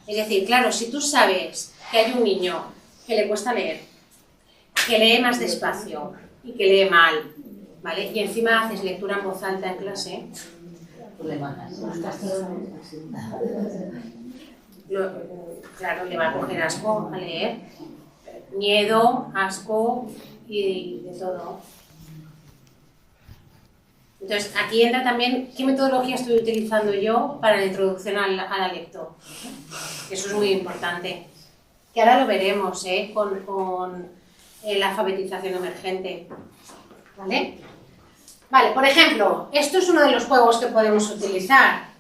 Es decir, claro, si tú sabes que hay un niño que le cuesta leer, que lee más despacio y que lee mal, ¿vale? Y encima haces lectura en voz alta en clase, claro, le va a coger asco a leer, miedo, asco y de todo. Entonces, aquí entra también qué metodología estoy utilizando yo para la introducción a la lecto. Eso es muy importante. Que ahora lo veremos con la alfabetización emergente. ¿Vale? Vale, por ejemplo, esto es uno de los juegos que podemos utilizar.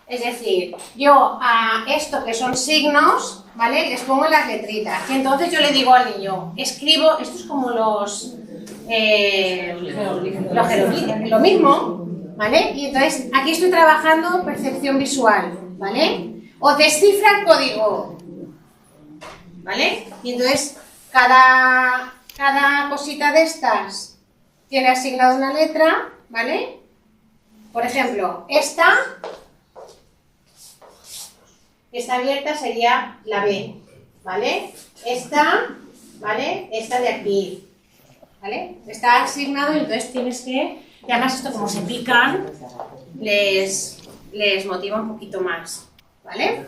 Es decir, yo a esto que son signos, ¿vale? Les pongo las letritas. Y entonces yo le digo al niño, escribo, esto es como los jeroglíficos, lo mismo, ¿vale? Y entonces aquí estoy trabajando percepción visual, ¿vale? O descifra el código, ¿vale? Y entonces cada cosita de estas tiene asignada una letra, ¿vale? Por ejemplo, esta abierta sería la B, ¿vale? Esta, ¿vale? Esta de aquí, ¿vale? Está asignado y entonces tienes que... Y además esto como se pican, les motiva un poquito más, ¿vale?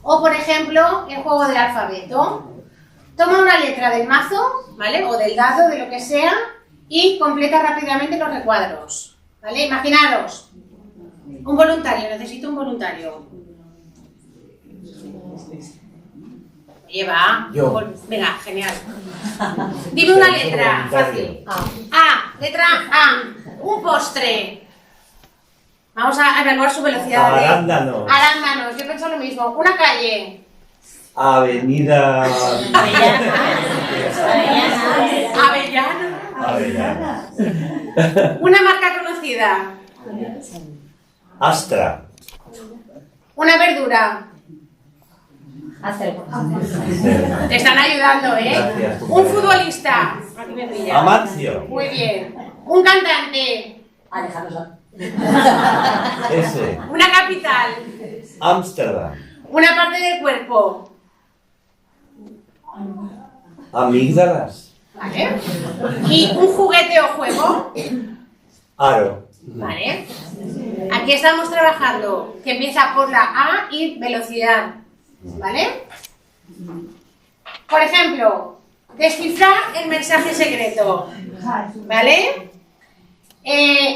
O por ejemplo, el juego del alfabeto. Toma una letra del mazo, ¿vale? O del dado, de lo que sea, y completa rápidamente los recuadros, ¿vale? Imaginaros, un voluntario, necesito un voluntario. Oye, va. Yo. Venga, genial. Dime una letra, fácil. A, letra A. Un postre. Vamos a evaluar su velocidad. Arándanos. Arándanos, yo pienso lo mismo. Una calle. Avenida. Avellana. Una marca conocida. Astra. Una verdura. Te están ayudando, ¿eh? Gracias. Un futbolista. Aquí me pilla. Amancio. Muy bien. Un cantante. Ese. Una capital. Ámsterdam. Una parte del cuerpo. Amígdalas. ¿Vale? Y un juguete o juego. Aro. ¿Vale? Aquí estamos trabajando que empieza por la A y velocidad. ¿Vale? Por ejemplo, descifrar el mensaje secreto. ¿Vale?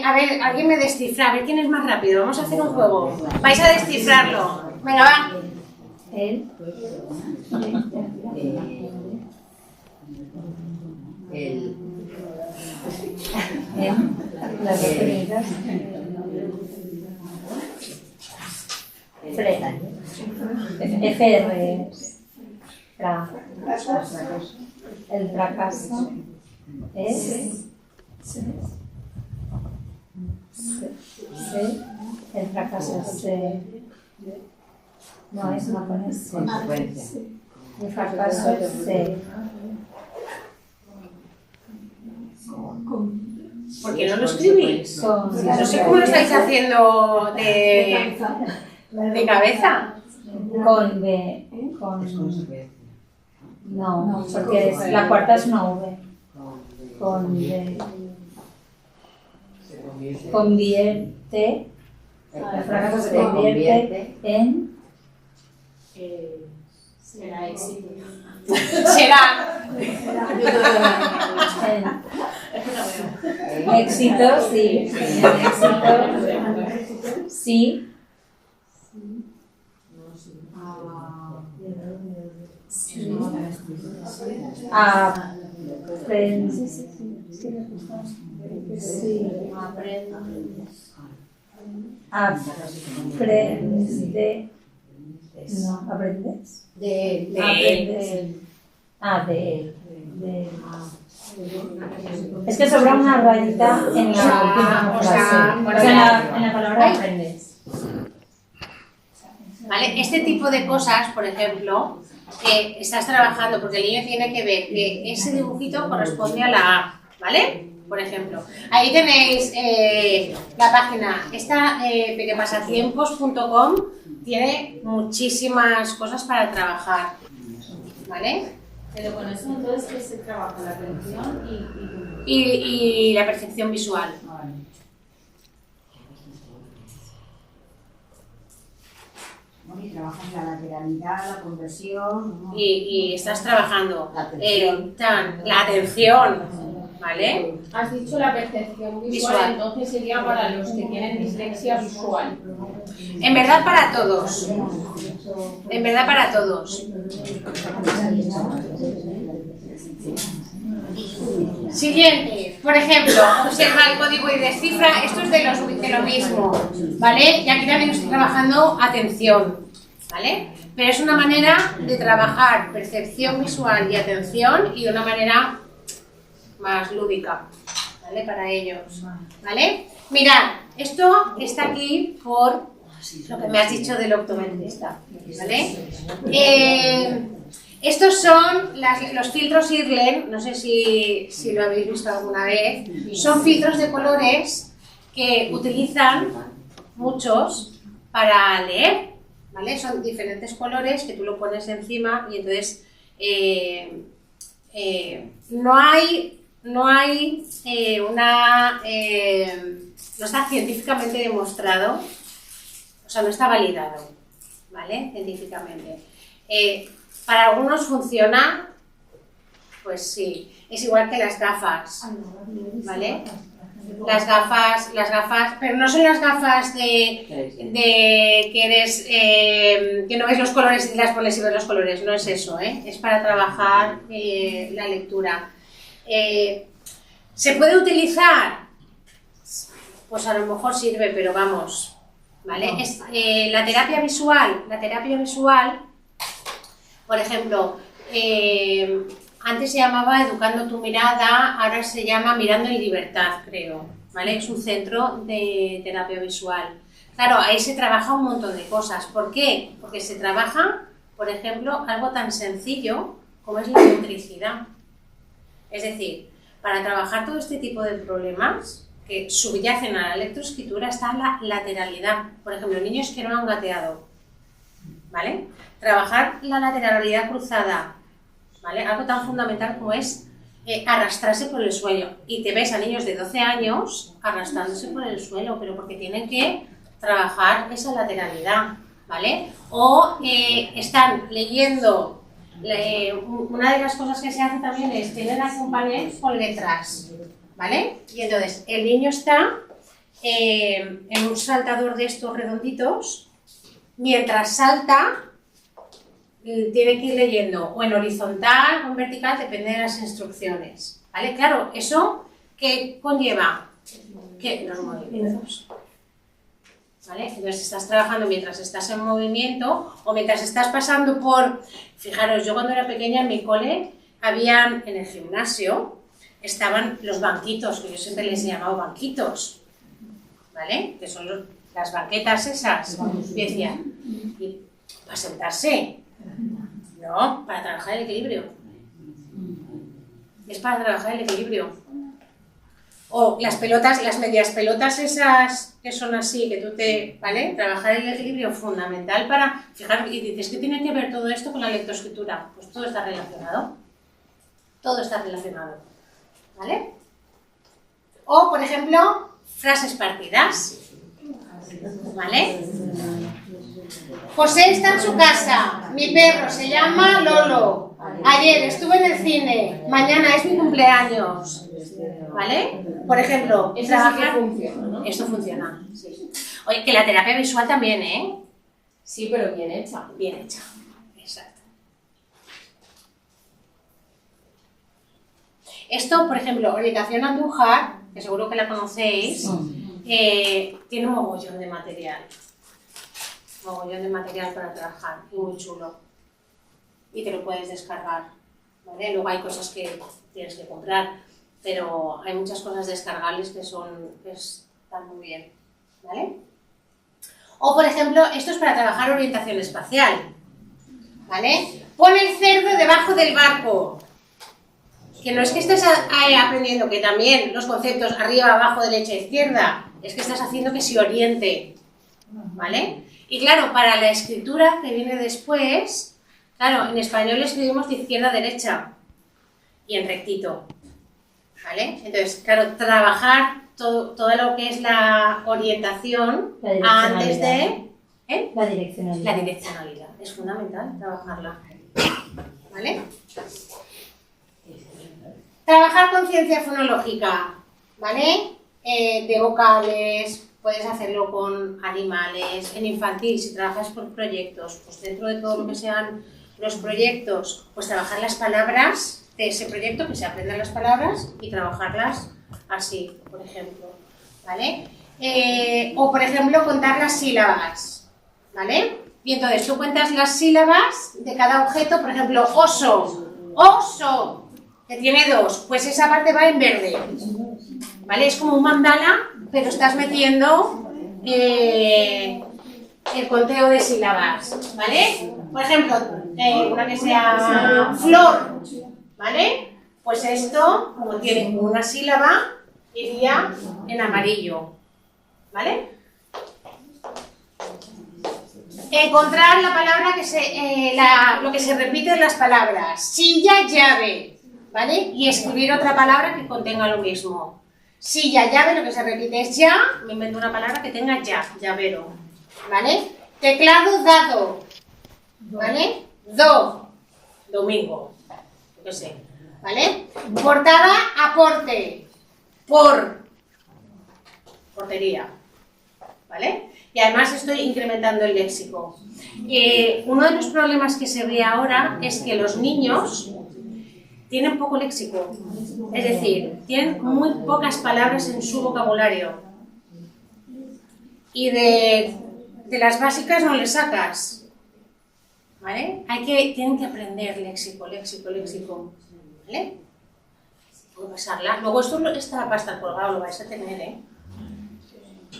A ver, alguien me descifra. A ver quién es más rápido. Vamos a hacer un juego. Vais a descifrarlo. Venga, va. El fracaso es el fracaso es no es una consecuencia. El fracaso es ¿Por qué no lo escribís? No sé cómo lo estáis haciendo de cabeza. Con B, no, porque la cuarta es una V. Con B. Convierte, el fracaso se convierte en Será éxito. Será. éxito, sí. Éxito, sí. ¿Aprendes? Es que sobra una rayita en la última frase. O sea, en la palabra aprendes. ¿Vale? Este tipo de cosas, por ejemplo, que estás trabajando porque el niño tiene que ver que ese dibujito corresponde a la A, ¿vale? Por ejemplo, ahí tenéis la página, esta pequepasatiempos.com, tiene muchísimas cosas para trabajar, ¿vale? Pero con eso entonces, ¿qué se trabaja? La atención Y la percepción visual. Vale. Bueno, y trabajas la lateralidad, la conversión, ¿no? Y estás trabajando La atención. la atención, ¿vale? Has dicho la percepción visual, Visual. entonces sería para los que tienen dislexia visual. En verdad para todos. En verdad para todos. Siguiente, por ejemplo, observa el código y descifra. Esto es de lo mismo, ¿vale? Y aquí también estoy trabajando atención, ¿vale? Pero es una manera de trabajar percepción visual y atención y de una manera más lúdica, ¿vale? Para ellos, ¿vale? Mirad, esto está aquí por lo que me has dicho del optometrista, ¿vale? Estos son los filtros Irlen, no sé si lo habéis visto alguna vez, son filtros de colores que utilizan muchos para leer, ¿vale? Son diferentes colores que tú lo pones encima y entonces no está científicamente demostrado, o sea, no está validado, ¿vale? Científicamente. Para algunos funciona, pues sí, es igual que las gafas, ¿vale? Las gafas, pero no son las gafas de que eres, que no ves los colores y te las pones y ves los colores, no es eso, ¿eh? Es para trabajar la lectura. ¿Se puede utilizar? Pues a lo mejor sirve, pero vamos, ¿vale? Es, la terapia visual, por ejemplo, antes se llamaba Educando tu mirada, ahora se llama Mirando en Libertad, creo, ¿vale? Es un centro de terapia visual. Claro, ahí se trabaja un montón de cosas. ¿Por qué? Porque se trabaja, por ejemplo, algo tan sencillo como es la motricidad. Es decir, para trabajar todo este tipo de problemas que subyacen a la lectoescritura está la lateralidad. Por ejemplo, niños que no han gateado, ¿vale? Trabajar la lateralidad cruzada, ¿vale? Algo tan fundamental como es arrastrarse por el suelo. Y te ves a niños de 12 años arrastrándose por el suelo, pero porque tienen que trabajar esa lateralidad, ¿vale? O están leyendo, una de las cosas que se hace también es tener acompañantes con letras, ¿vale? Y entonces el niño está en un saltador de estos redonditos, mientras salta tiene que ir leyendo o en horizontal o en vertical, depende de las instrucciones, ¿vale? Claro, ¿eso qué conlleva? Que los movimientos, ¿vale? Entonces estás trabajando mientras estás en movimiento o mientras estás pasando por... Fijaros, yo cuando era pequeña en mi cole, en el gimnasio, estaban los banquitos, que yo siempre les he llamado banquitos, ¿vale? Que son las banquetas esas. Y decía, ¿y para sentarse? No, para trabajar el equilibrio. Es para trabajar el equilibrio. O las pelotas, las medias pelotas esas que son así, que tú ¿vale? Trabajar el equilibrio fundamental para fijar, y dices, ¿qué tiene que ver todo esto con la lectoescritura? Pues todo está relacionado. Todo está relacionado, ¿vale? O, por ejemplo, frases partidas, ¿vale? José está en su casa, mi perro se llama Lolo, ayer estuve en el cine, mañana es mi cumpleaños, ¿vale? Por ejemplo, Eso sí que funciona, ¿no? Esto funciona, sí. Oye, que la terapia visual también, ¿eh? Sí, pero bien hecha. Bien hecha, exacto. Esto, por ejemplo, Orientación Andújar, que seguro que la conocéis, tiene un mogollón de material. Mogollón de material para trabajar, y muy chulo. Y te lo puedes descargar, ¿vale? Luego hay cosas que tienes que comprar, pero hay muchas cosas descargables que están muy bien, ¿vale? O, por ejemplo, esto es para trabajar orientación espacial, ¿vale? Pon el cerdo debajo del barco. Que no es que estés aprendiendo que también los conceptos arriba, abajo, derecha, izquierda, es que estás haciendo que se oriente, ¿vale? Y claro, para la escritura que viene después, claro, en español escribimos de izquierda a derecha y en rectito, ¿vale? Entonces, claro, trabajar todo lo que es la orientación antes de... La direccionalidad. La direccionalidad, es fundamental trabajarla, ¿vale? Trabajar conciencia fonológica, ¿vale? De vocales, puedes hacerlo con animales, en infantil, si trabajas por proyectos, pues dentro de todo lo que sean los proyectos, pues trabajar las palabras de ese proyecto, que se aprendan las palabras y trabajarlas así, por ejemplo, ¿vale? O por ejemplo, contar las sílabas, ¿vale? Y entonces tú cuentas las sílabas de cada objeto, por ejemplo, oso, oso, que tiene 2, pues esa parte va en verde, ¿vale? Es como un mandala, pero estás metiendo el conteo de sílabas, ¿vale? Por ejemplo, una que sea flor, ¿vale? Pues esto, como tiene una sílaba, iría en amarillo, ¿vale? Encontrar la palabra lo que se repite en las palabras, silla, llave, ¿vale? Y escribir otra palabra que contenga lo mismo. Silla, llave, lo que se repite es ya, me invento una palabra que tenga ya, llavero, ¿vale? Teclado, dado, ¿vale? Domingo, yo qué sé, ¿vale? Portada, aporte, portería, ¿vale? Y además estoy incrementando el léxico. Uno de los problemas que se ve ahora es que los niños tienen poco léxico, es decir, tienen muy pocas palabras en su vocabulario y de las básicas no les sacas, ¿vale? Tienen que aprender léxico, ¿vale? Puedo pasarla. Luego esto va a estar colgado, lo vais a tener, ¿eh?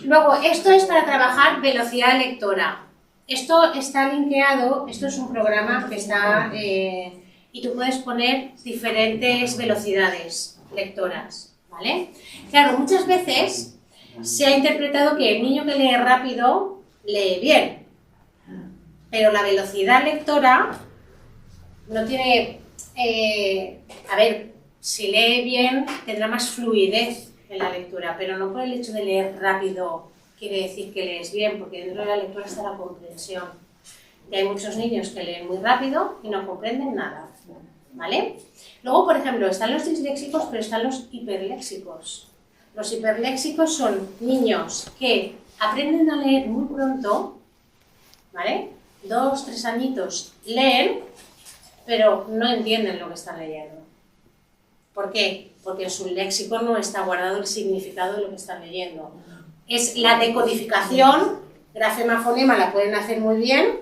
Luego, esto es para trabajar velocidad lectora. Esto está linkeado, esto es un programa que está... y tú puedes poner diferentes velocidades lectoras, ¿vale? Claro, muchas veces se ha interpretado que el niño que lee rápido lee bien, pero la velocidad lectora no tiene... a ver, si lee bien tendrá más fluidez en la lectura, pero no por el hecho de leer rápido quiere decir que lees bien, porque dentro de la lectura está la comprensión. Y hay muchos niños que leen muy rápido y no comprenden nada, ¿vale? Luego, por ejemplo, están los disléxicos, pero están los hiperléxicos. Los hiperléxicos son niños que aprenden a leer muy pronto, ¿vale? 2, 3 añitos leen, pero no entienden lo que están leyendo. ¿Por qué? Porque en su léxico no está guardado el significado de lo que están leyendo. Es la decodificación, grafema, fonema la pueden hacer muy bien,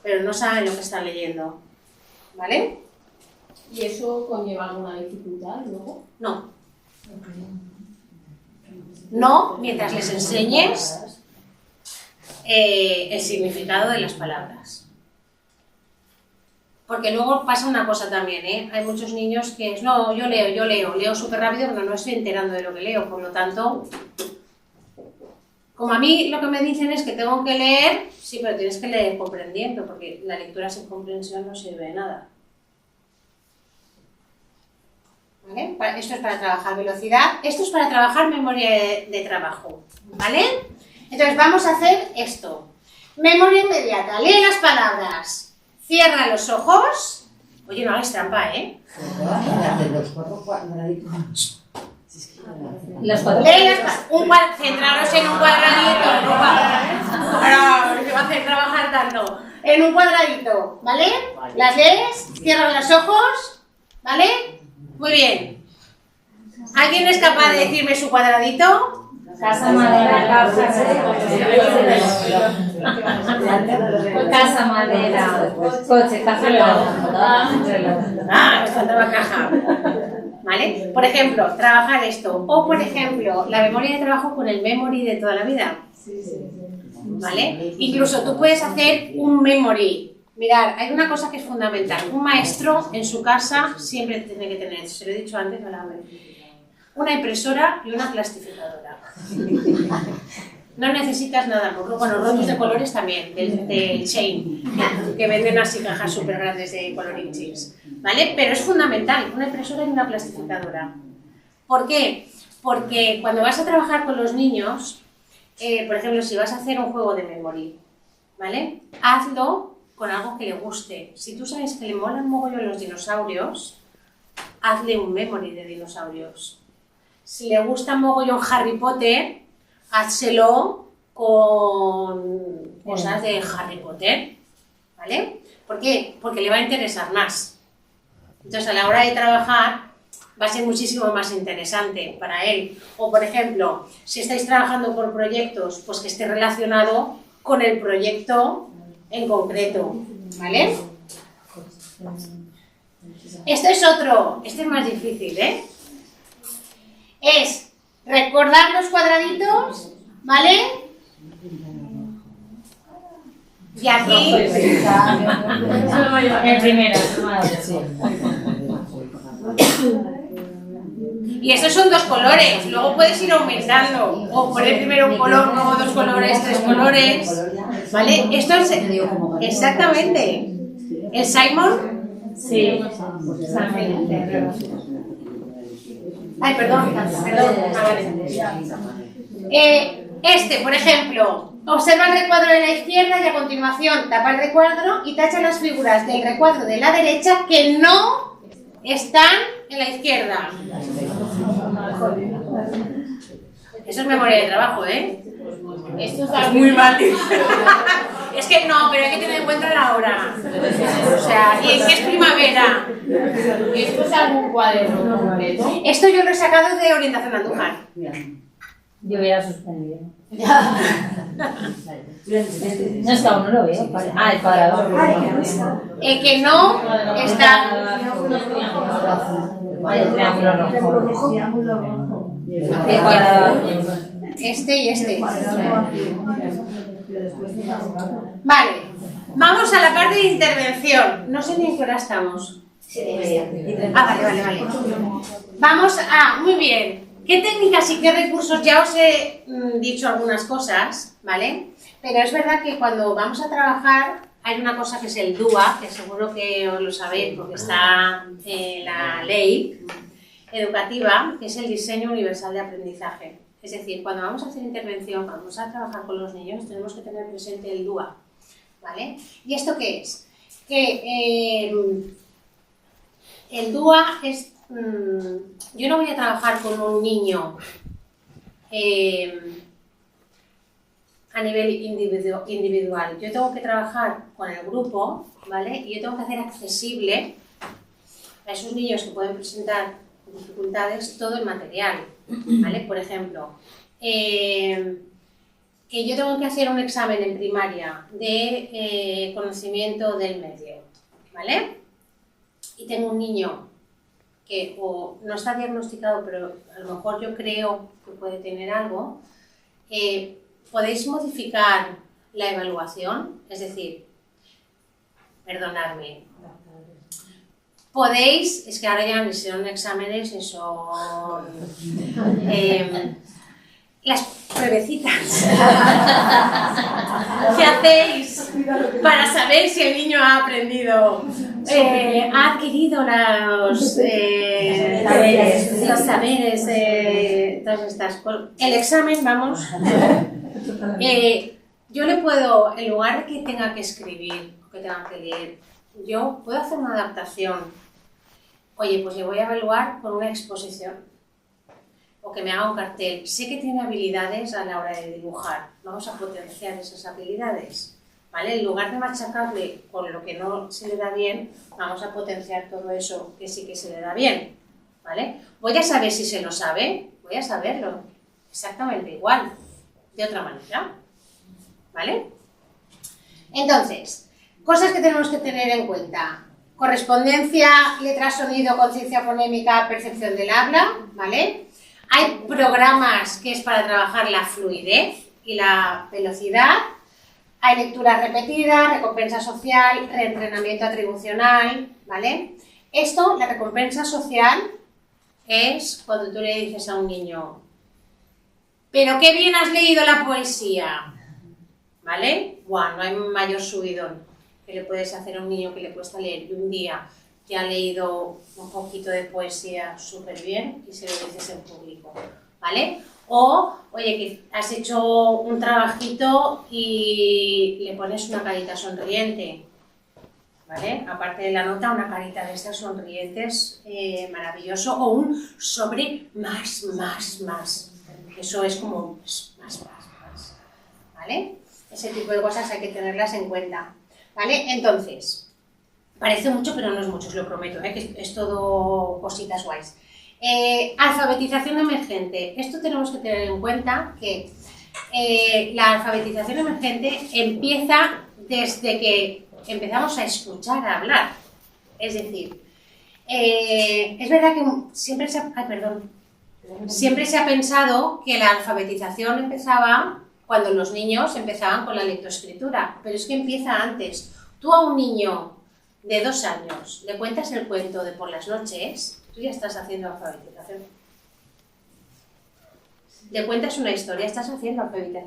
pero no saben lo que están leyendo, ¿vale? ¿Y eso conlleva alguna dificultad luego? No. No, mientras les enseñes el significado de las palabras. Porque luego pasa una cosa también, ¿eh? Hay muchos niños que no, yo leo súper rápido, pero no estoy enterando de lo que leo, por lo tanto, como a mí lo que me dicen es que tengo que leer, sí, pero tienes que leer comprendiendo, porque la lectura sin comprensión no sirve de nada. ¿Vale? Esto es para trabajar velocidad, esto es para trabajar memoria de trabajo, ¿vale? Entonces vamos a hacer esto. Memoria inmediata, lee las palabras. Cierra los ojos. Oye, no hagas trampa, ¿eh? Centraros en un cuadradito. Ahora, ¿qué va a hacer trabajar tanto? En un cuadradito, ¿vale? Las lees, cierran los ojos, ¿vale? Muy bien. ¿Alguien es capaz de decirme su cuadradito? Casa, madera, casa, madera, coche, casa, me faltaba caja. ¿Vale? Por ejemplo, trabajar esto. O, por ejemplo, la memoria de trabajo con el memory de toda la vida. ¿Vale? Incluso tú puedes hacer un memory. Mirad, hay una cosa que es fundamental. Un maestro en su casa siempre tiene que tener, se lo he dicho antes, una impresora y una plastificadora. No necesitas nada, bueno, rotos de colores también, del Chain, que venden así cajas súper grandes de coloring chips, ¿vale? Pero es fundamental, una impresora y una plastificadora. ¿Por qué? Porque cuando vas a trabajar con los niños, por ejemplo, si vas a hacer un juego de memory, ¿vale? Hazlo con algo que le guste. Si tú sabes que le molan mogollón los dinosaurios, hazle un memory de dinosaurios. Si le gusta mogollón Harry Potter, házselo con cosas de Harry Potter, ¿vale? ¿Por qué? Porque le va a interesar más. Entonces, a la hora de trabajar, va a ser muchísimo más interesante para él. O, por ejemplo, si estáis trabajando por proyectos, pues que esté relacionado con el proyecto en concreto, ¿vale? Esto es otro, este es más difícil, ¿eh? Es recordar los cuadraditos, ¿vale? Y aquí... El primero. Y estos son dos colores, luego puedes ir aumentando, o poner primero un color, luego dos colores, tres colores, ¿vale? Esto es... Exactamente. ¿El Simon? Sí. Ay, perdón. Ah, vale. Este, por ejemplo, observa el recuadro de la izquierda y a continuación tapa el recuadro y tacha las figuras del recuadro de la derecha que no están en la izquierda. Eso es memoria de trabajo, ¿eh? Esto Es muy mal. Es que no, pero hay que tener en cuenta la hora. O sea, ¿y en qué es primavera? ¿Esto es algún cuaderno concreto? Esto yo lo he sacado de Orientación Andújar. Yo hubiera suspendido. No, es que aún no lo veo. Ah, el cuadrado. El que no está... El triángulo rojo. El cuadrado. Este y este. Vale, vamos a la parte de intervención. No sé ni en qué hora estamos. Ah, vale. Vamos a... Muy bien. ¿Qué técnicas y qué recursos? Ya os he dicho algunas cosas, ¿vale? Pero es verdad que cuando vamos a trabajar hay una cosa que es el DUA, que seguro que os lo sabéis porque está en la ley educativa, que es el Diseño Universal de Aprendizaje. Es decir, cuando vamos a hacer intervención, cuando vamos a trabajar con los niños, tenemos que tener presente el DUA, ¿vale? ¿Y esto qué es? Que el DUA es... yo no voy a trabajar con un niño a nivel individual. Yo tengo que trabajar con el grupo, ¿vale? Y yo tengo que hacer accesible a esos niños que pueden presentar dificultades todo el material, ¿vale? Por ejemplo, que yo tengo que hacer un examen en primaria de conocimiento del medio, ¿vale? Y tengo un niño que o no está diagnosticado, pero a lo mejor yo creo que puede tener algo, podéis modificar la evaluación, es decir, perdonadme, podéis, es que ahora ya ni son exámenes, ni son las pruebecitas que hacéis para saber si el niño ha aprendido, ha adquirido los saberes, todas estas cosas. El examen, vamos, yo le puedo, en lugar de que tenga que escribir o que tenga que leer, yo puedo hacer una adaptación. Oye, pues le voy a evaluar con una exposición o que me haga un cartel. Sé que tiene habilidades a la hora de dibujar. Vamos a potenciar esas habilidades, ¿vale? En lugar de machacarle con lo que no se le da bien, vamos a potenciar todo eso que sí que se le da bien, ¿vale? Voy a saber si se lo sabe, voy a saberlo exactamente igual, de otra manera, ¿vale? Entonces, cosas que tenemos que tener en cuenta. Correspondencia, letra, sonido, conciencia fonémica, percepción del habla, ¿vale? Hay programas que es para trabajar la fluidez y la velocidad. Hay lectura repetida, recompensa social, reentrenamiento atribucional, ¿vale? Esto, la recompensa social, es cuando tú le dices a un niño, pero qué bien has leído la poesía, ¿vale? Buah, no hay mayor subidón que le puedes hacer a un niño que le cuesta leer y un día que ha leído un poquito de poesía súper bien y se lo dices en público, ¿vale? O, oye, que has hecho un trabajito y le pones una carita sonriente, ¿vale? Aparte de la nota, una carita de estas sonrientes, maravilloso, o un sobre más. Eso es como más, ¿vale? Ese tipo de cosas hay que tenerlas en cuenta, ¿vale? Entonces, parece mucho, pero no es mucho, os lo prometo, que es todo cositas guays. Alfabetización emergente. Esto tenemos que tener en cuenta que la alfabetización emergente empieza desde que empezamos a escuchar a hablar. Es decir, es verdad que siempre se ha pensado que la alfabetización empezaba cuando los niños empezaban con la lectoescritura, pero es que empieza antes. Tú a un niño de 2 años le cuentas el cuento de por las noches, tú ya estás haciendo alfabetización. Le cuentas una historia, estás haciendo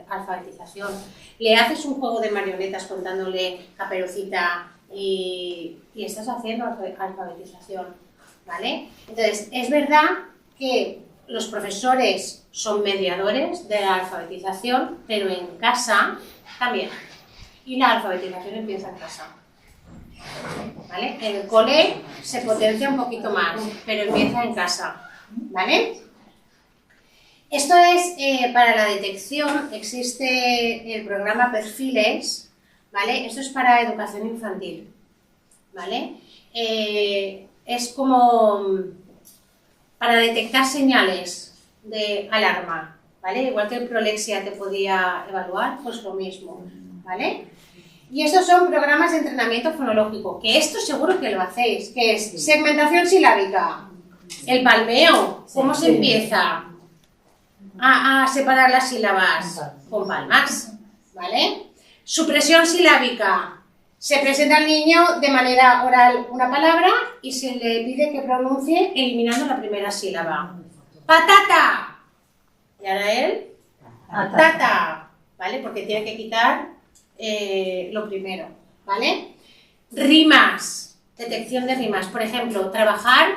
alfabetización. Le haces un juego de marionetas contándole Caperucita y estás haciendo alfabetización, ¿vale? Entonces, es verdad que los profesores son mediadores de la alfabetización, pero en casa también. Y la alfabetización empieza en casa, ¿vale? En el cole se potencia un poquito más, pero empieza en casa, ¿vale? Esto es para la detección, existe el programa Perfiles, ¿vale? Esto es para educación infantil, ¿vale? Es como para detectar señales de alarma, ¿vale? Igual que el Prolexia te podía evaluar, pues lo mismo, ¿vale? Y estos son programas de entrenamiento fonológico, que esto seguro que lo hacéis, que es segmentación silábica, el palmeo, ¿cómo se empieza a separar las sílabas? Con palmas, ¿vale? Supresión silábica. Se presenta al niño de manera oral una palabra y se le pide que pronuncie eliminando la primera sílaba. ¡Patata! Y ahora él, tata, ¿vale? Porque tiene que quitar lo primero, ¿vale? Rimas, detección de rimas. Por ejemplo, trabajar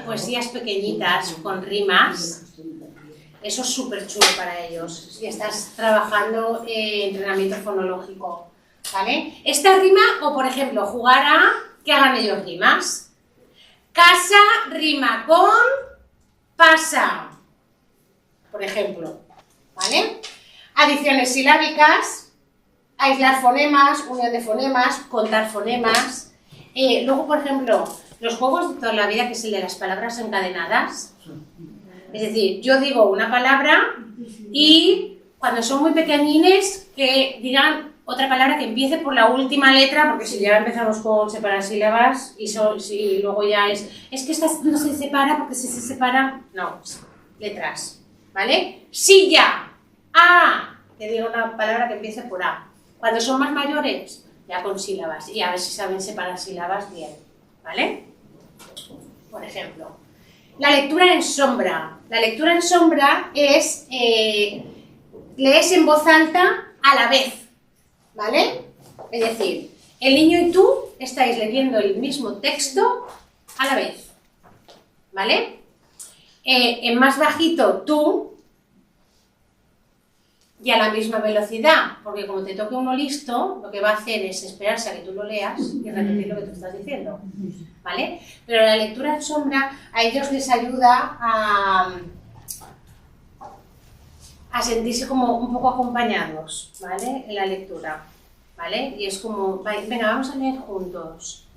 poesías pequeñitas con rimas. Eso es súper chulo para ellos. Si estás trabajando entrenamiento fonológico, ¿vale? Esta rima, o por ejemplo, jugar a que hagan ellos rimas. Casa rima con pasa, por ejemplo, ¿vale? Adiciones silábicas, aislar fonemas, unión de fonemas, contar fonemas. Luego, por ejemplo, los juegos de toda la vida, que es el de las palabras encadenadas. Es decir, yo digo una palabra y cuando son muy pequeñines que digan otra palabra que empiece por la última letra, porque si ya empezamos con separar sílabas y luego ya es que esta no se separa porque si se separa, no, letras, ¿vale? Silla, A, que diga una palabra que empiece por A. Cuando son más mayores, ya con sílabas y a ver si saben separar sílabas bien, ¿vale? Por ejemplo, la lectura en sombra. La lectura en sombra es lees en voz alta a la vez, ¿vale? Es decir, el niño y tú estáis leyendo el mismo texto a la vez, ¿vale? En más bajito tú y a la misma velocidad, porque como te toque uno listo, lo que va a hacer es esperarse a que tú lo leas y repetir lo que tú estás diciendo, ¿vale? Pero la lectura en sombra a ellos les ayuda a sentirse como un poco acompañados, ¿vale? En la lectura, ¿vale? Y es como, venga, vamos a leer juntos,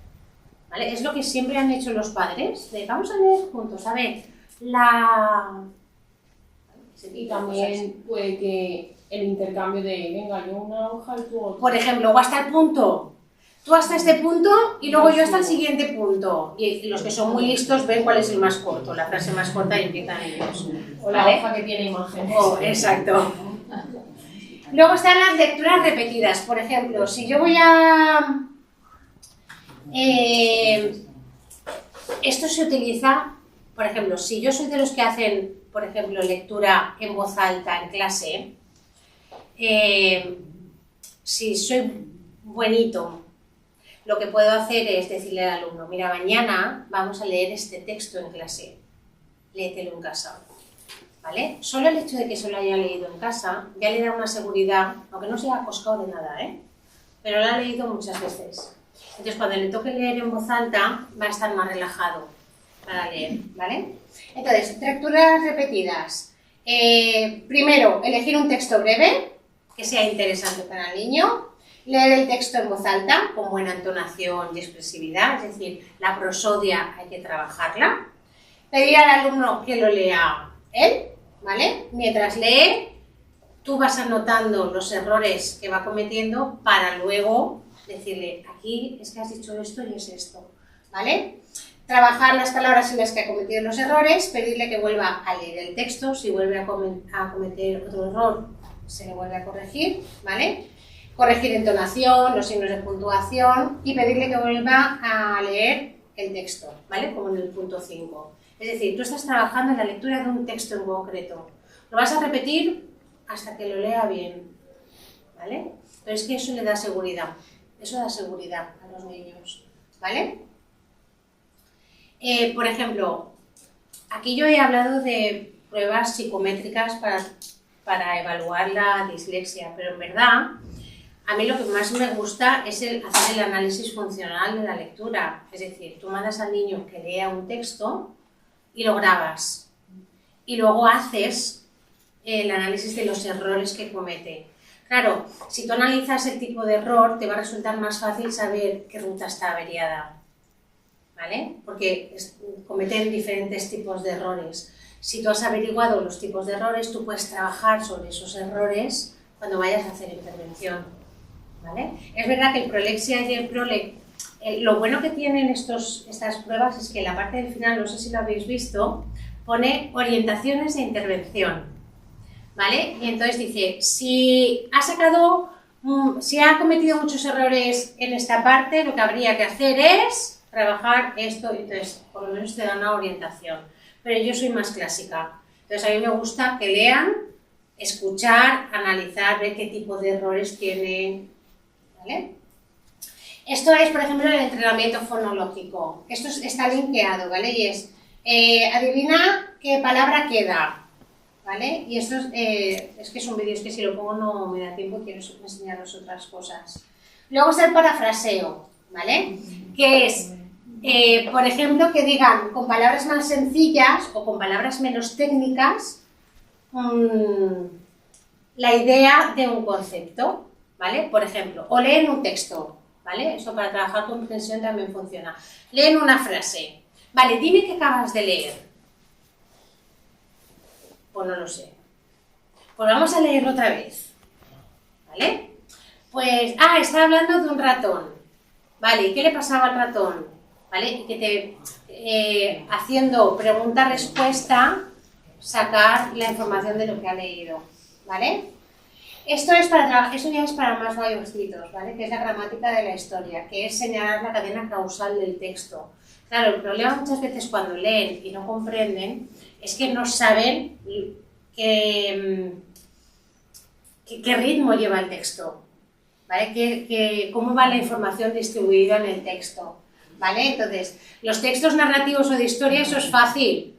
¿vale? Es lo que siempre han hecho los padres, de vamos a leer juntos, a ver, Y también puede que el intercambio de, venga, yo una hoja y tú otra. Por ejemplo, o hasta el punto. Tú hasta este punto y luego yo hasta el siguiente punto. Y los que son muy listos ven cuál es el más corto, la frase más corta y empiezan ellos. O la ¿vale? hoja que tiene imágenes. Oh, exacto. Luego están las lecturas repetidas. Por ejemplo, si yo voy a... esto se utiliza, por ejemplo, si yo soy de los que hacen por ejemplo, lectura en voz alta en clase, si soy buenito, lo que puedo hacer es decirle al alumno, mira, mañana vamos a leer este texto en clase, léetelo en casa, ¿vale? Solo el hecho de que se lo haya leído en casa ya le da una seguridad, aunque no se haya acoscado de nada, pero lo ha leído muchas veces. Entonces, cuando le toque leer en voz alta, va a estar más relajado para leer, ¿vale? Entonces, lecturas repetidas. Primero, elegir un texto breve, que sea interesante para el niño. Leer el texto en voz alta, con buena entonación y expresividad, es decir, la prosodia hay que trabajarla. Pedir al alumno que lo lea él, ¿vale? Mientras lee, tú vas anotando los errores que va cometiendo para luego decirle, aquí es que has dicho esto y es esto, ¿vale? Trabajar las palabras en las que ha cometido los errores, pedirle que vuelva a leer el texto, si vuelve a cometer otro error, se le vuelve a corregir, ¿vale? Corregir entonación, los signos de puntuación y pedirle que vuelva a leer el texto, ¿vale? Como en el punto 5. Es decir, tú estás trabajando en la lectura de un texto en concreto. Lo vas a repetir hasta que lo lea bien, ¿vale? Pero es que eso le da seguridad. Eso da seguridad a los niños, ¿vale? Por ejemplo, aquí yo he hablado de pruebas psicométricas para evaluar la dislexia, pero en verdad, a mí lo que más me gusta es hacer el análisis funcional de la lectura. Es decir, tú mandas al niño que lea un texto y lo grabas. Y luego haces el análisis de los errores que comete. Claro, si tú analizas el tipo de error, te va a resultar más fácil saber qué ruta está averiada, ¿vale? Porque cometen diferentes tipos de errores. Si tú has averiguado los tipos de errores, tú puedes trabajar sobre esos errores cuando vayas a hacer intervención, ¿vale? Es verdad que el Prolexia y el Prole, lo bueno que tienen estas pruebas es que en la parte del final, no sé si lo habéis visto, pone orientaciones de intervención, ¿vale? Y entonces dice, si ha cometido muchos errores en esta parte, lo que habría que hacer es trabajar esto, entonces por lo menos te da una orientación. Pero yo soy más clásica, entonces a mí me gusta que lean, escuchar, analizar, ver qué tipo de errores tienen, ¿vale? Esto es, por ejemplo, el entrenamiento fonológico. Esto está linkeado, ¿vale? Y es, adivina qué palabra queda, ¿vale? Y esto es que son vídeos que si lo pongo no me da tiempo, quiero enseñaros otras cosas. Luego está el parafraseo, ¿vale? Que es, por ejemplo, que digan con palabras más sencillas o con palabras menos técnicas la idea de un concepto, ¿vale? Por ejemplo, o leen un texto, ¿vale? Eso para trabajar comprensión también funciona. Leen una frase, vale, dime qué acabas de leer. Pues no lo sé. Pues vamos a leerlo otra vez, ¿vale? Pues, está hablando de un ratón, ¿vale? ¿Y qué le pasaba al ratón? ¿Vale? Y que haciendo pregunta-respuesta, sacar la información de lo que ha leído, ¿vale? Eso ya es para más mayorcitos, ¿vale? Que es la gramática de la historia, que es señalar la cadena causal del texto. Claro, el problema muchas veces cuando leen y no comprenden es que no saben qué ritmo lleva el texto, ¿vale? Cómo va la información distribuida en el texto, ¿vale? Entonces, los textos narrativos o de historia, eso es fácil,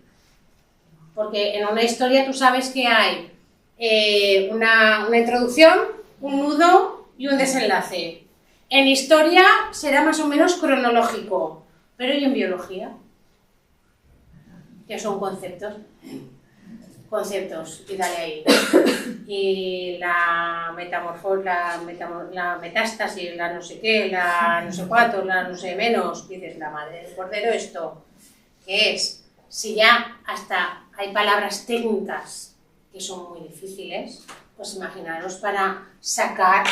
porque en una historia tú sabes que hay una introducción, un nudo y un desenlace. En historia será más o menos cronológico, pero ¿y en biología? Que son conceptos, y dale ahí. Y la metástasis, la no sé qué, la no sé cuánto, la no sé menos, dices, la madre del cordero, esto, ¿qué es? Si ya hasta hay palabras técnicas que son muy difíciles, pues imaginaros para sacar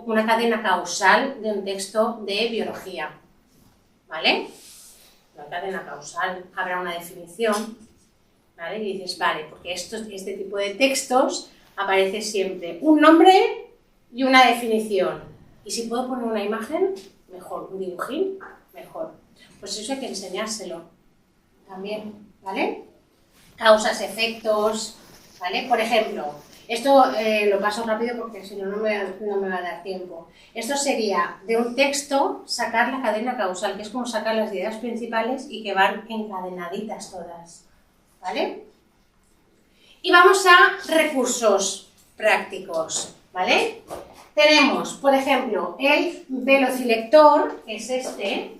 una cadena causal de un texto de biología, ¿vale? La cadena causal, habrá una definición, ¿vale? Y dices, vale, porque este tipo de textos aparece siempre un nombre y una definición. Y si puedo poner una imagen, mejor, un dibujín, mejor. Pues eso hay que enseñárselo también, ¿vale? causas, efectos, ¿vale? Por ejemplo, esto lo paso rápido porque si no, no me va a dar tiempo. Esto sería de un texto sacar la cadena causal, que es como sacar las ideas principales y que van encadenaditas todas, ¿vale? Y vamos a recursos prácticos, ¿vale? Tenemos, por ejemplo, el velocilector, que es este,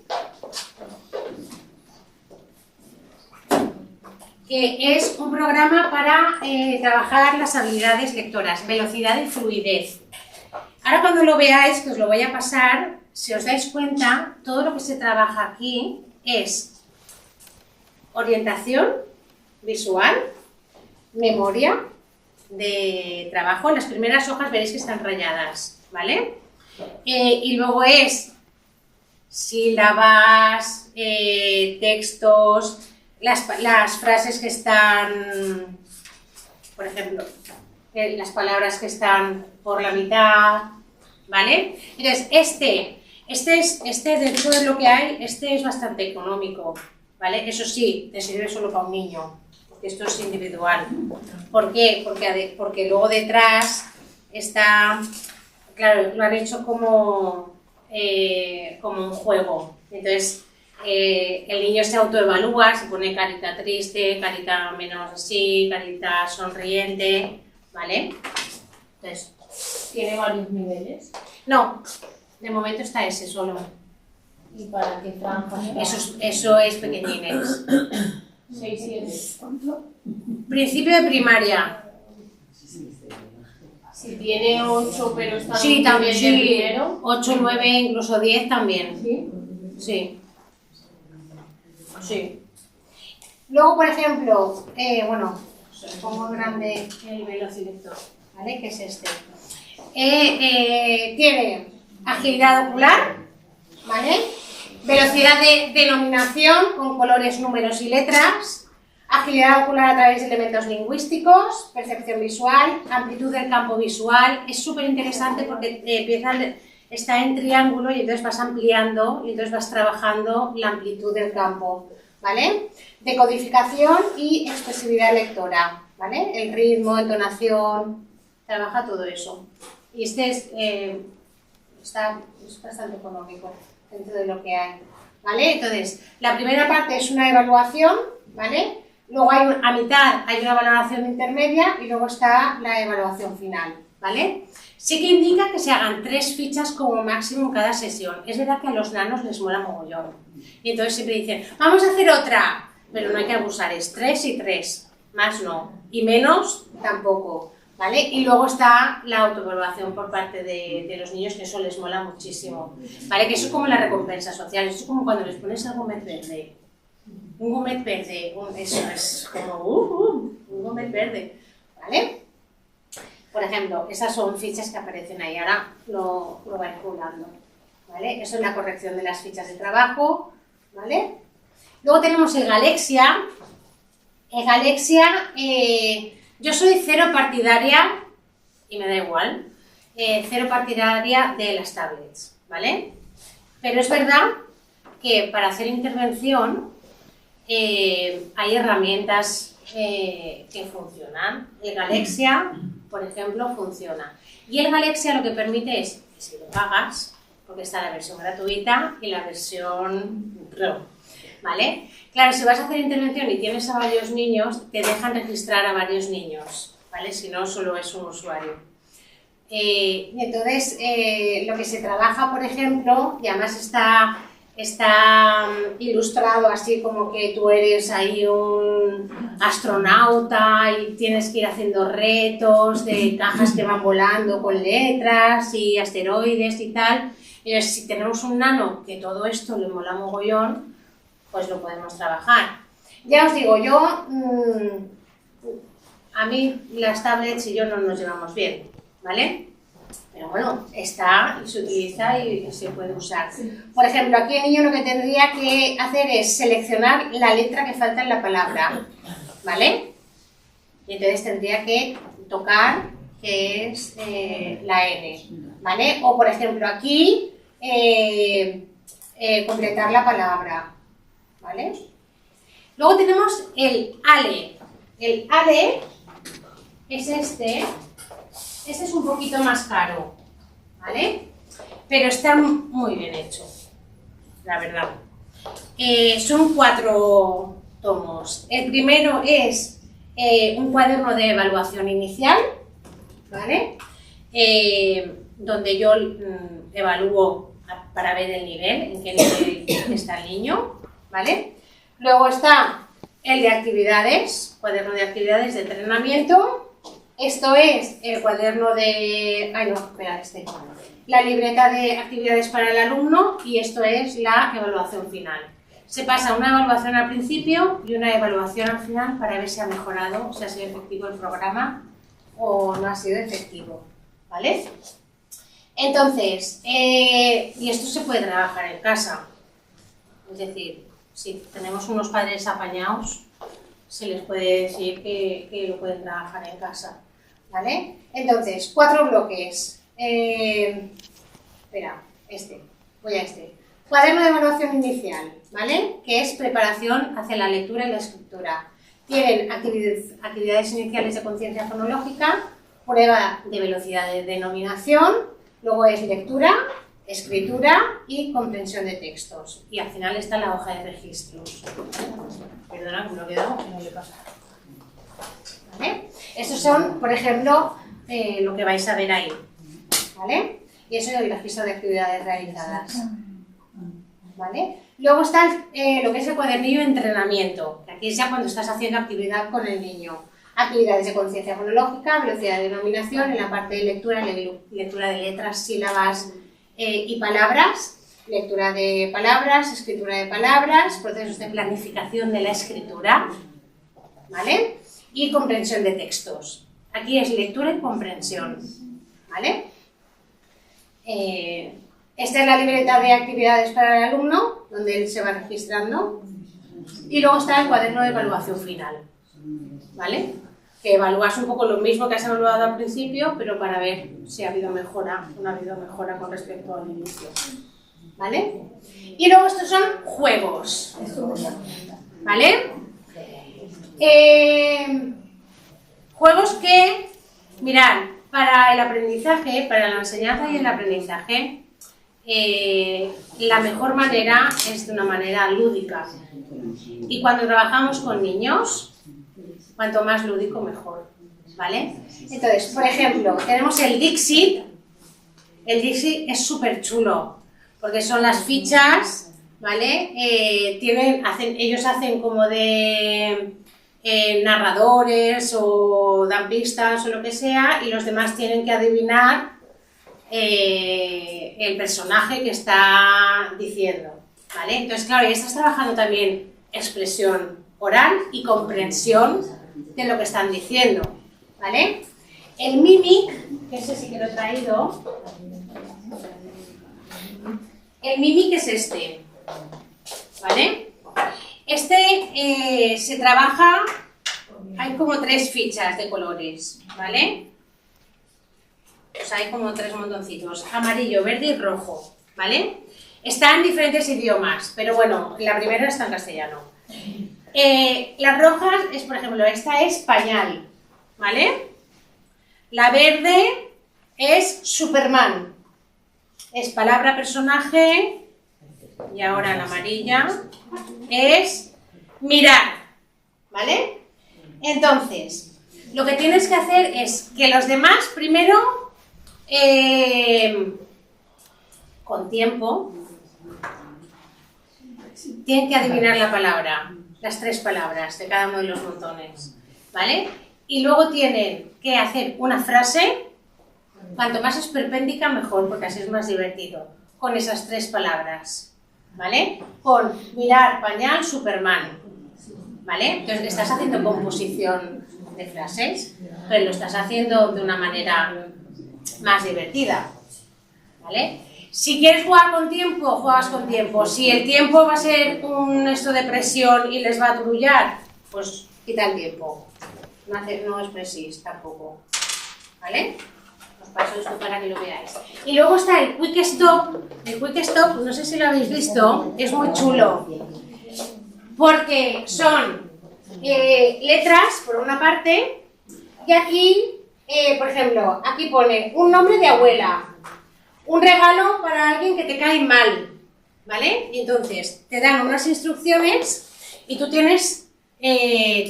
que es un programa para trabajar las habilidades lectoras, velocidad y fluidez. Ahora cuando lo veáis, que os lo voy a pasar, si os dais cuenta, todo lo que se trabaja aquí es orientación visual, memoria de trabajo. En las primeras hojas veréis que están rayadas, ¿vale? Y luego es sílabas, textos, las frases que están, por ejemplo, las palabras que están por la mitad, ¿vale? Entonces, este de todo lo que hay, este es bastante económico, ¿vale? Eso sí, te sirve solo para un niño, porque esto es individual. ¿Por qué? Porque luego detrás está, claro, lo han hecho como un juego. Entonces, el niño se autoevalúa, se pone carita triste, carita menos así, carita sonriente, ¿vale? Entonces, ¿Tiene varios niveles? no, de momento está ese solo. ¿Y para qué franjas? Eso es pequeñines. 6, 7. Principio de primaria. Si tiene 8 pero está en Sí, un también, nivel de sí. primero. 8, 9, incluso 10 también. ¿Sí? Sí. Sí. Luego, por ejemplo, bueno, os pongo grande el velocilector, ¿vale? Que es este. Tiene agilidad ocular, ¿vale? Velocidad de denominación con colores, números y letras. Agilidad ocular a través de elementos lingüísticos, percepción visual, amplitud del campo visual. Es súper interesante porque está en triángulo y entonces vas ampliando y entonces vas trabajando la amplitud del campo, ¿vale? Decodificación y expresividad lectora, ¿vale? El ritmo, entonación, trabaja todo eso. Y este es bastante económico dentro de lo que hay, ¿vale? Entonces, la primera parte es una evaluación, ¿vale? Luego a mitad hay una valoración intermedia y luego está la evaluación final, ¿vale? Sí que indica que se hagan 3 fichas como máximo en cada sesión. Es verdad que a los nanos les mola mogollón. Y entonces siempre dicen, vamos a hacer otra, pero no hay que abusar, es 3 y 3, más no, y menos tampoco, ¿vale? Y luego está la autoevaluación por parte de los niños, que eso les mola muchísimo, ¿vale? Que eso es como la recompensa social, eso es como cuando les pones el gomet verde. Un gomet verde, eso es como un gomet verde, ¿vale? Por ejemplo, esas son fichas que aparecen ahí, ahora lo vais rulando, ¿vale? Eso es la corrección de las fichas de trabajo, ¿vale? Luego tenemos el Galexia. El Galexia, yo soy cero partidaria, y me da igual, cero partidaria de las tablets, ¿vale? Pero es verdad que para hacer intervención hay herramientas que funcionan. El Galexia, por ejemplo, funciona. Y el Galexia lo que permite es que si lo pagas, porque está la versión gratuita y la versión Pro, ¿vale? Claro, si vas a hacer intervención y tienes a varios niños, te dejan registrar a varios niños, ¿vale? Si no, solo es un usuario. Entonces, lo que se trabaja, por ejemplo, y además está ilustrado así como que tú eres ahí un astronauta y tienes que ir haciendo retos de cajas que van volando con letras y asteroides y tal. Y si tenemos un nano que todo esto le mola mogollón, pues lo podemos trabajar. Ya os digo, a mí las tablets y yo no nos llevamos bien, ¿vale? Pero bueno, está y se utiliza y se puede usar. Por ejemplo, aquí el niño lo que tendría que hacer es seleccionar la letra que falta en la palabra, ¿vale? Y entonces tendría que tocar, que es la N, ¿vale? O por ejemplo aquí, completar la palabra, ¿vale? Luego tenemos el ALE. El AD es este. Este es un poquito más caro, ¿vale? Pero está muy bien hecho, la verdad. Son 4 tomos. El primero es un cuaderno de evaluación inicial, ¿vale? Donde yo evalúo para ver el nivel, en qué nivel está el niño, ¿vale? Luego está el de actividades, cuaderno de actividades de entrenamiento. Esto es el cuaderno de... Ay, no, espera, la libreta de actividades para el alumno y esto es la evaluación final. Se pasa una evaluación al principio y una evaluación al final para ver si ha mejorado, si ha sido efectivo el programa o no ha sido efectivo, ¿vale? Entonces, y esto se puede trabajar en casa. Es decir, si tenemos unos padres apañados, se les puede decir que lo pueden trabajar en casa, ¿vale? Entonces, 4 bloques. Espera, voy a este. Cuaderno de evaluación inicial, ¿vale? Que es preparación hacia la lectura y la escritura. Tienen actividades iniciales de conciencia fonológica, prueba de velocidad de denominación, luego es lectura, escritura y comprensión de textos. Y al final está la hoja de registros. Perdona, que me lo he quedado, que no le pasa. ¿Vale? Estos son, por ejemplo, lo que vais a ver ahí. ¿Vale? Y eso es el registro de actividades realizadas. ¿Vale? Luego está lo que es el cuadernillo de entrenamiento, que aquí es ya cuando estás haciendo actividad con el niño. Actividades de conciencia fonológica, velocidad de denominación, en la parte de lectura de letras, sílabas y palabras, lectura de palabras, escritura de palabras, procesos de planificación de la escritura, ¿vale? Y comprensión de textos. Aquí es lectura y comprensión, ¿vale? Esta es la libreta de actividades para el alumno, donde él se va registrando. Y luego está el cuaderno de evaluación final, ¿vale? Que evalúas un poco lo mismo que has evaluado al principio, pero para ver si ha habido mejora o no ha habido mejora con respecto al inicio, ¿vale? Y luego estos son juegos, ¿vale? Juegos que, mirad, para el aprendizaje, para la enseñanza y el aprendizaje, la mejor manera es de una manera lúdica. Y cuando trabajamos con niños, cuanto más lúdico mejor, ¿vale? Entonces, por ejemplo, tenemos el Dixit. El Dixit es súper chulo, porque son las fichas, ¿vale? Ellos hacen como de narradores o dan pistas o lo que sea, y los demás tienen que adivinar el personaje que está diciendo, ¿vale? Entonces, claro, ya estás trabajando también expresión oral y comprensión de lo que están diciendo, ¿vale? El Mimic, que ese sí que lo he traído, el Mimic es este, ¿vale? Este se trabaja, hay como 3 fichas de colores, ¿vale? Pues hay como 3 montoncitos, amarillo, verde y rojo, ¿vale? Está en diferentes idiomas, pero bueno, la primera está en castellano. Las rojas es, por ejemplo, esta es pañal, ¿vale? La verde es Superman, es palabra, personaje, y ahora la amarilla es mirar, ¿vale? Entonces, lo que tienes que hacer es que los demás primero, con tiempo, tienen que adivinar la palabra, las 3 palabras de cada uno de los montones, ¿vale? Y luego tienen que hacer una frase, cuanto más esperpéntica mejor, porque así es más divertido, con esas 3 palabras, ¿vale? Con mirar, pañal, Superman, ¿vale? Entonces estás haciendo composición de frases, pero lo estás haciendo de una manera más divertida, ¿vale? Si quieres jugar con tiempo, juegas con tiempo. Si el tiempo va a ser un esto de presión y les va a turullar, pues quita el tiempo. No expreséis tampoco, ¿vale? Os paso esto para que lo veáis. Y luego está el Quick Stop. El Quick Stop, no sé si lo habéis visto, es muy chulo. Porque son letras por una parte y aquí, por ejemplo, aquí pone un nombre de abuela, un regalo para alguien que te cae mal, ¿vale? Y entonces te dan unas instrucciones y tú tienes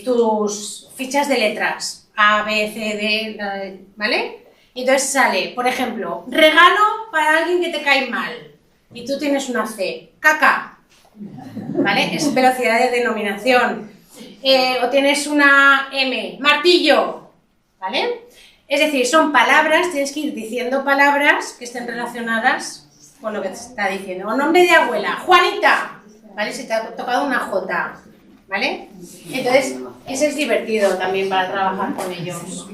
tus fichas de letras A, B, C, D, ¿vale? Y entonces sale, por ejemplo, regalo para alguien que te cae mal y tú tienes una C, caca, ¿vale? Es velocidad de denominación. O tienes una M, martillo, ¿vale? Es decir, son palabras, tienes que ir diciendo palabras que estén relacionadas con lo que te está diciendo. O nombre de abuela, Juanita, ¿vale? Si te ha tocado una J, ¿vale? Entonces, ese es divertido también para trabajar con ellos.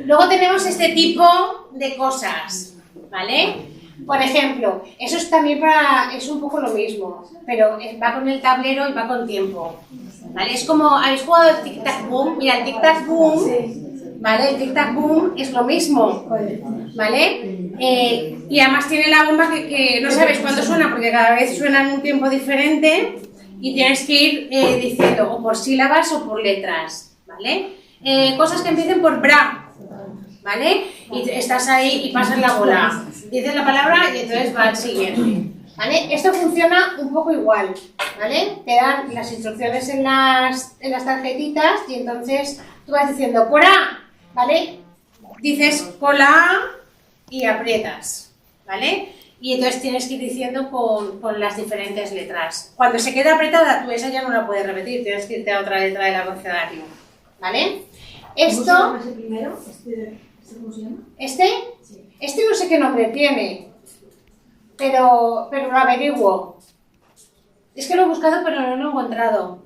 Luego tenemos este tipo de cosas, ¿vale? Por ejemplo, eso es también es un poco lo mismo, pero va con el tablero y va con tiempo, ¿vale? Es como, ¿habéis jugado el tic-tac-boom? Mira, el tic-tac-boom, ¿vale? El tic-tac-boom es lo mismo, ¿vale? Y además tiene la bomba que no sabes cuándo suena, porque cada vez suena en un tiempo diferente y tienes que ir diciendo o por sílabas o por letras, ¿vale? Cosas que empiecen por bra, ¿vale? Y estás ahí y pasas la bola. Dices la palabra y entonces va al siguiente, ¿vale? Esto funciona un poco igual, ¿vale? Te dan las instrucciones en las tarjetitas y entonces tú vas diciendo por A, ¿vale? Dices por la A y aprietas, ¿vale? Y entonces tienes que ir diciendo con las diferentes letras. Cuando se queda apretada, tú esa ya no la puedes repetir, tienes que irte a otra letra del abecedario, ¿vale? Esto... ¿Cómo se llama ese primero? ¿Cómo se llama? Este no sé qué nombre tiene, pero lo averiguo. Es que lo he buscado pero no lo he encontrado.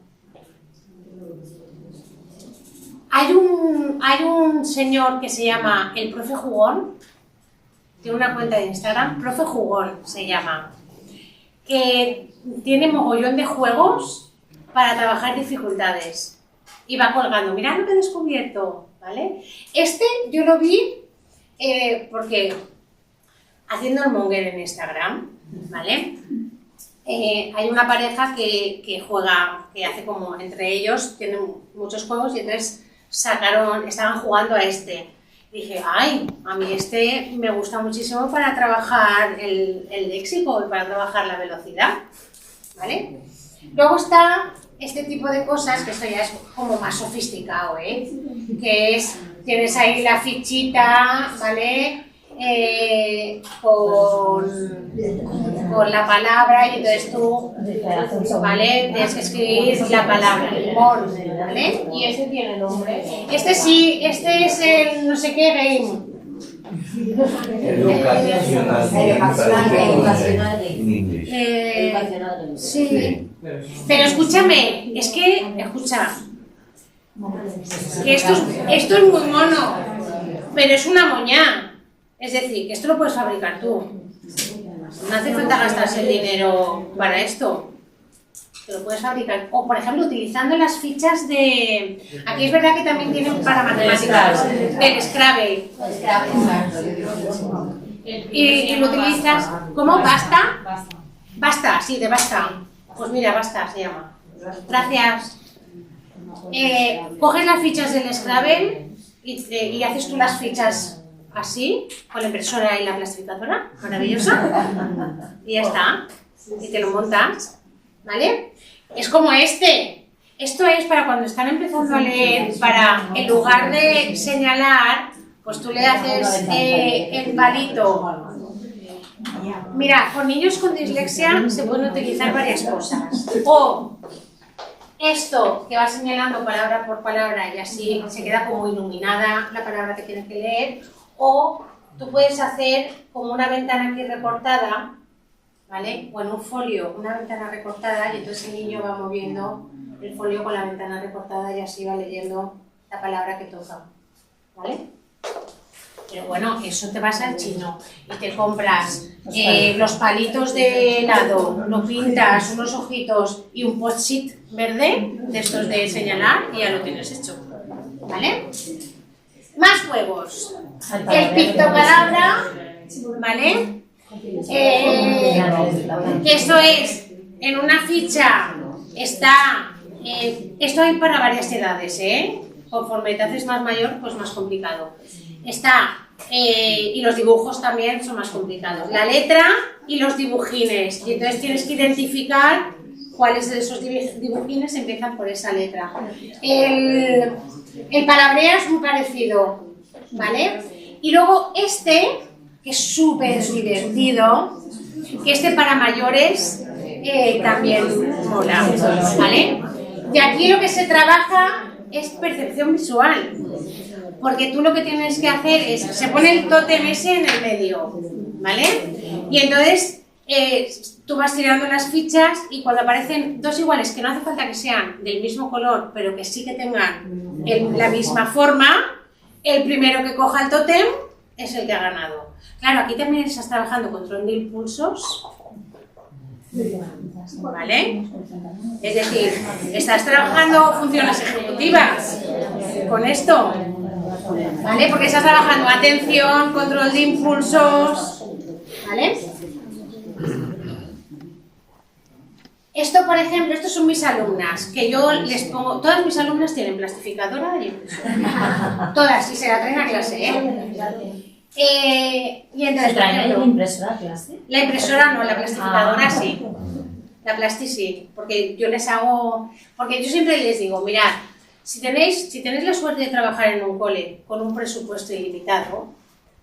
Hay un señor que se llama el Profe Jugón, tiene una cuenta de Instagram, Profe Jugón se llama, que tiene mogollón de juegos para trabajar dificultades. Y va colgando, mirad lo que he descubierto, ¿vale? Este yo lo vi porque haciendo el monger en Instagram, ¿vale? Hay una pareja que juega, que hace como entre ellos, tienen muchos juegos y entonces estaban jugando a este. Dije, ay, a mí este me gusta muchísimo para trabajar el léxico y para trabajar la velocidad, ¿vale? Luego está este tipo de cosas, que esto ya es como más sofisticado, ¿eh? Que es, tienes ahí la fichita, ¿vale? Con la palabra y entonces tú, ¿vale? Tienes que escribir la palabra, limón, ¿vale? ¿Y ese tiene nombre? Este sí, este es el no sé qué game. Educacional en inglés. Sí. Pero escúchame, es que, escucha, que esto es muy mono, pero es una moñá. Es decir, que esto lo puedes fabricar tú. No hace falta gastarse el dinero para esto. Te lo puedes fabricar. O, por ejemplo, utilizando las fichas de... Aquí es verdad que también tienen para matemáticas. Del Scrabble. Y lo utilizas... ¿Cómo? ¿Basta? Basta, sí, de basta. Pues mira, basta se llama. Gracias. Coges las fichas del Scrabble y haces tú las fichas así, con la impresora y la plastificadora, maravillosa, y ya está, y te lo montas, ¿vale? Es como este. Esto es para cuando están empezando a leer, para, en lugar de señalar, pues tú le haces el palito. Mira, con niños con dislexia se pueden utilizar varias cosas. O esto que va señalando palabra por palabra y así se queda como iluminada la palabra que tienes que leer. O tú puedes hacer como una ventana aquí recortada, ¿vale? O en un folio, una ventana recortada y entonces el niño va moviendo el folio con la ventana recortada y así va leyendo la palabra que toca, ¿vale? Pero bueno, eso te vas al chino y te compras los palitos de helado, lo pintas, unos ojitos y un post-it verde de estos de señalar y ya lo tienes hecho, ¿vale? Más juegos. El pictopalabra, ¿vale? Que eso es en una ficha está, esto hay para varias edades, conforme te haces más mayor, pues más complicado. Está, y los dibujos también son más complicados, la letra y los dibujines, y entonces tienes que identificar cuáles de esos dibujines empiezan por esa letra. El palabrea es muy parecido, ¿vale? Y luego este, que es súper divertido, que este para mayores también mola, ¿vale? Y aquí lo que se trabaja es percepción visual, porque tú lo que tienes que hacer es, se pone el tótem ese en el medio, ¿vale? Y entonces tú vas tirando las fichas y cuando aparecen dos iguales, que no hace falta que sean del mismo color, pero que sí que tengan la misma forma, el primero que coja el tótem es el que ha ganado. Claro, aquí también estás trabajando control de impulsos, ¿vale? Es decir, estás trabajando funciones ejecutivas con esto, ¿vale? Porque estás trabajando atención, control de impulsos, ¿vale? Esto, por ejemplo, estos son mis alumnas, que yo les pongo, todas mis alumnas tienen plastificadora y impresora. Todas, y se la traen a clase, y entonces, ¿Se traen la impresora a clase? la impresora no, la plastificadora sí. La plasti sí, porque yo les hago, porque yo siempre les digo, mirad, si tenéis la suerte de trabajar en un cole con un presupuesto ilimitado,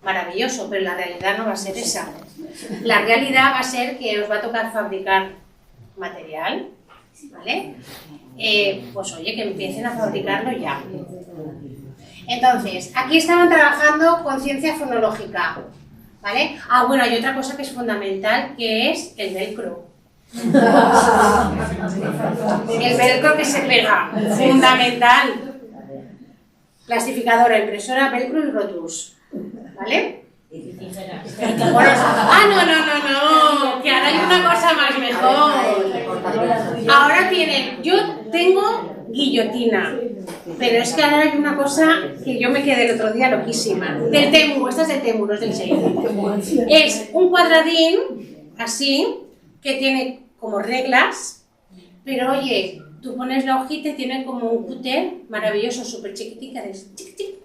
maravilloso, pero la realidad no va a ser esa. La realidad va a ser que os va a tocar fabricar material, ¿vale? Pues oye, que empiecen a fabricarlo ya. Entonces, aquí estaban trabajando conciencia fonológica, ¿vale? Ah, bueno, hay otra cosa que es fundamental, que es el velcro. El velcro que se pega, fundamental. Plastificadora, impresora, velcro y rotus, ¿vale? Bueno, no, que ahora hay una cosa más mejor. Ahora tienen, yo tengo guillotina, pero es que ahora hay una cosa que yo me quedé el otro día loquísima. Del Temu, esta es del Temu, no es del Shein. Es un cuadradín, así, que tiene como reglas, pero oye, tú pones la hojita y tiene como un cúter maravilloso, súper chiquitica, de tic, tic,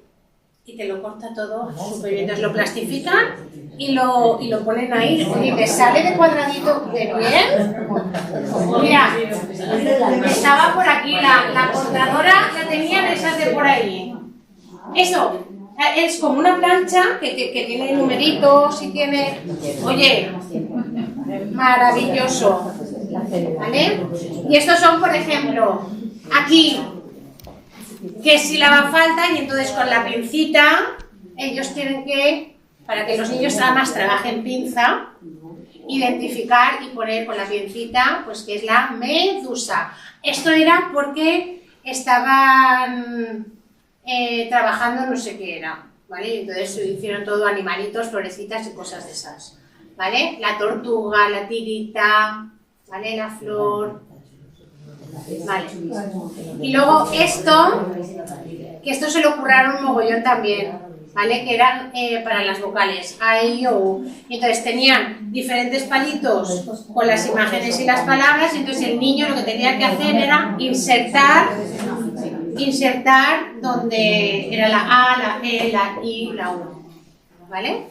y te lo corta todo súper bien. Entonces lo plastifican y lo ponen ahí y te sale de cuadradito de bien. Mira, estaba por aquí, la cortadora la tenían esas de por ahí. Eso, es como una plancha que tiene numeritos y tiene... Oye, maravilloso, ¿vale? Y estos son, por ejemplo, aquí, que si lava falta y entonces con la pincita, ellos tienen que, para que los niños además trabajen pinza, identificar y poner con la pincita, pues que es la medusa. Esto era porque estaban trabajando no sé qué era, ¿vale? Y entonces hicieron todo animalitos, florecitas y cosas de esas, ¿vale? La tortuga, la tirita, ¿vale? La flor, ¿vale? Y luego esto, que esto se lo curraron un mogollón también, ¿vale? Que eran para las vocales, A, E, I, O, U. Y entonces tenían diferentes palitos con las imágenes y las palabras, y entonces el niño lo que tenía que hacer era insertar donde era la A, la E, la I, la U, ¿vale?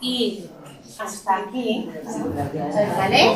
Y hasta aquí, ¿vale?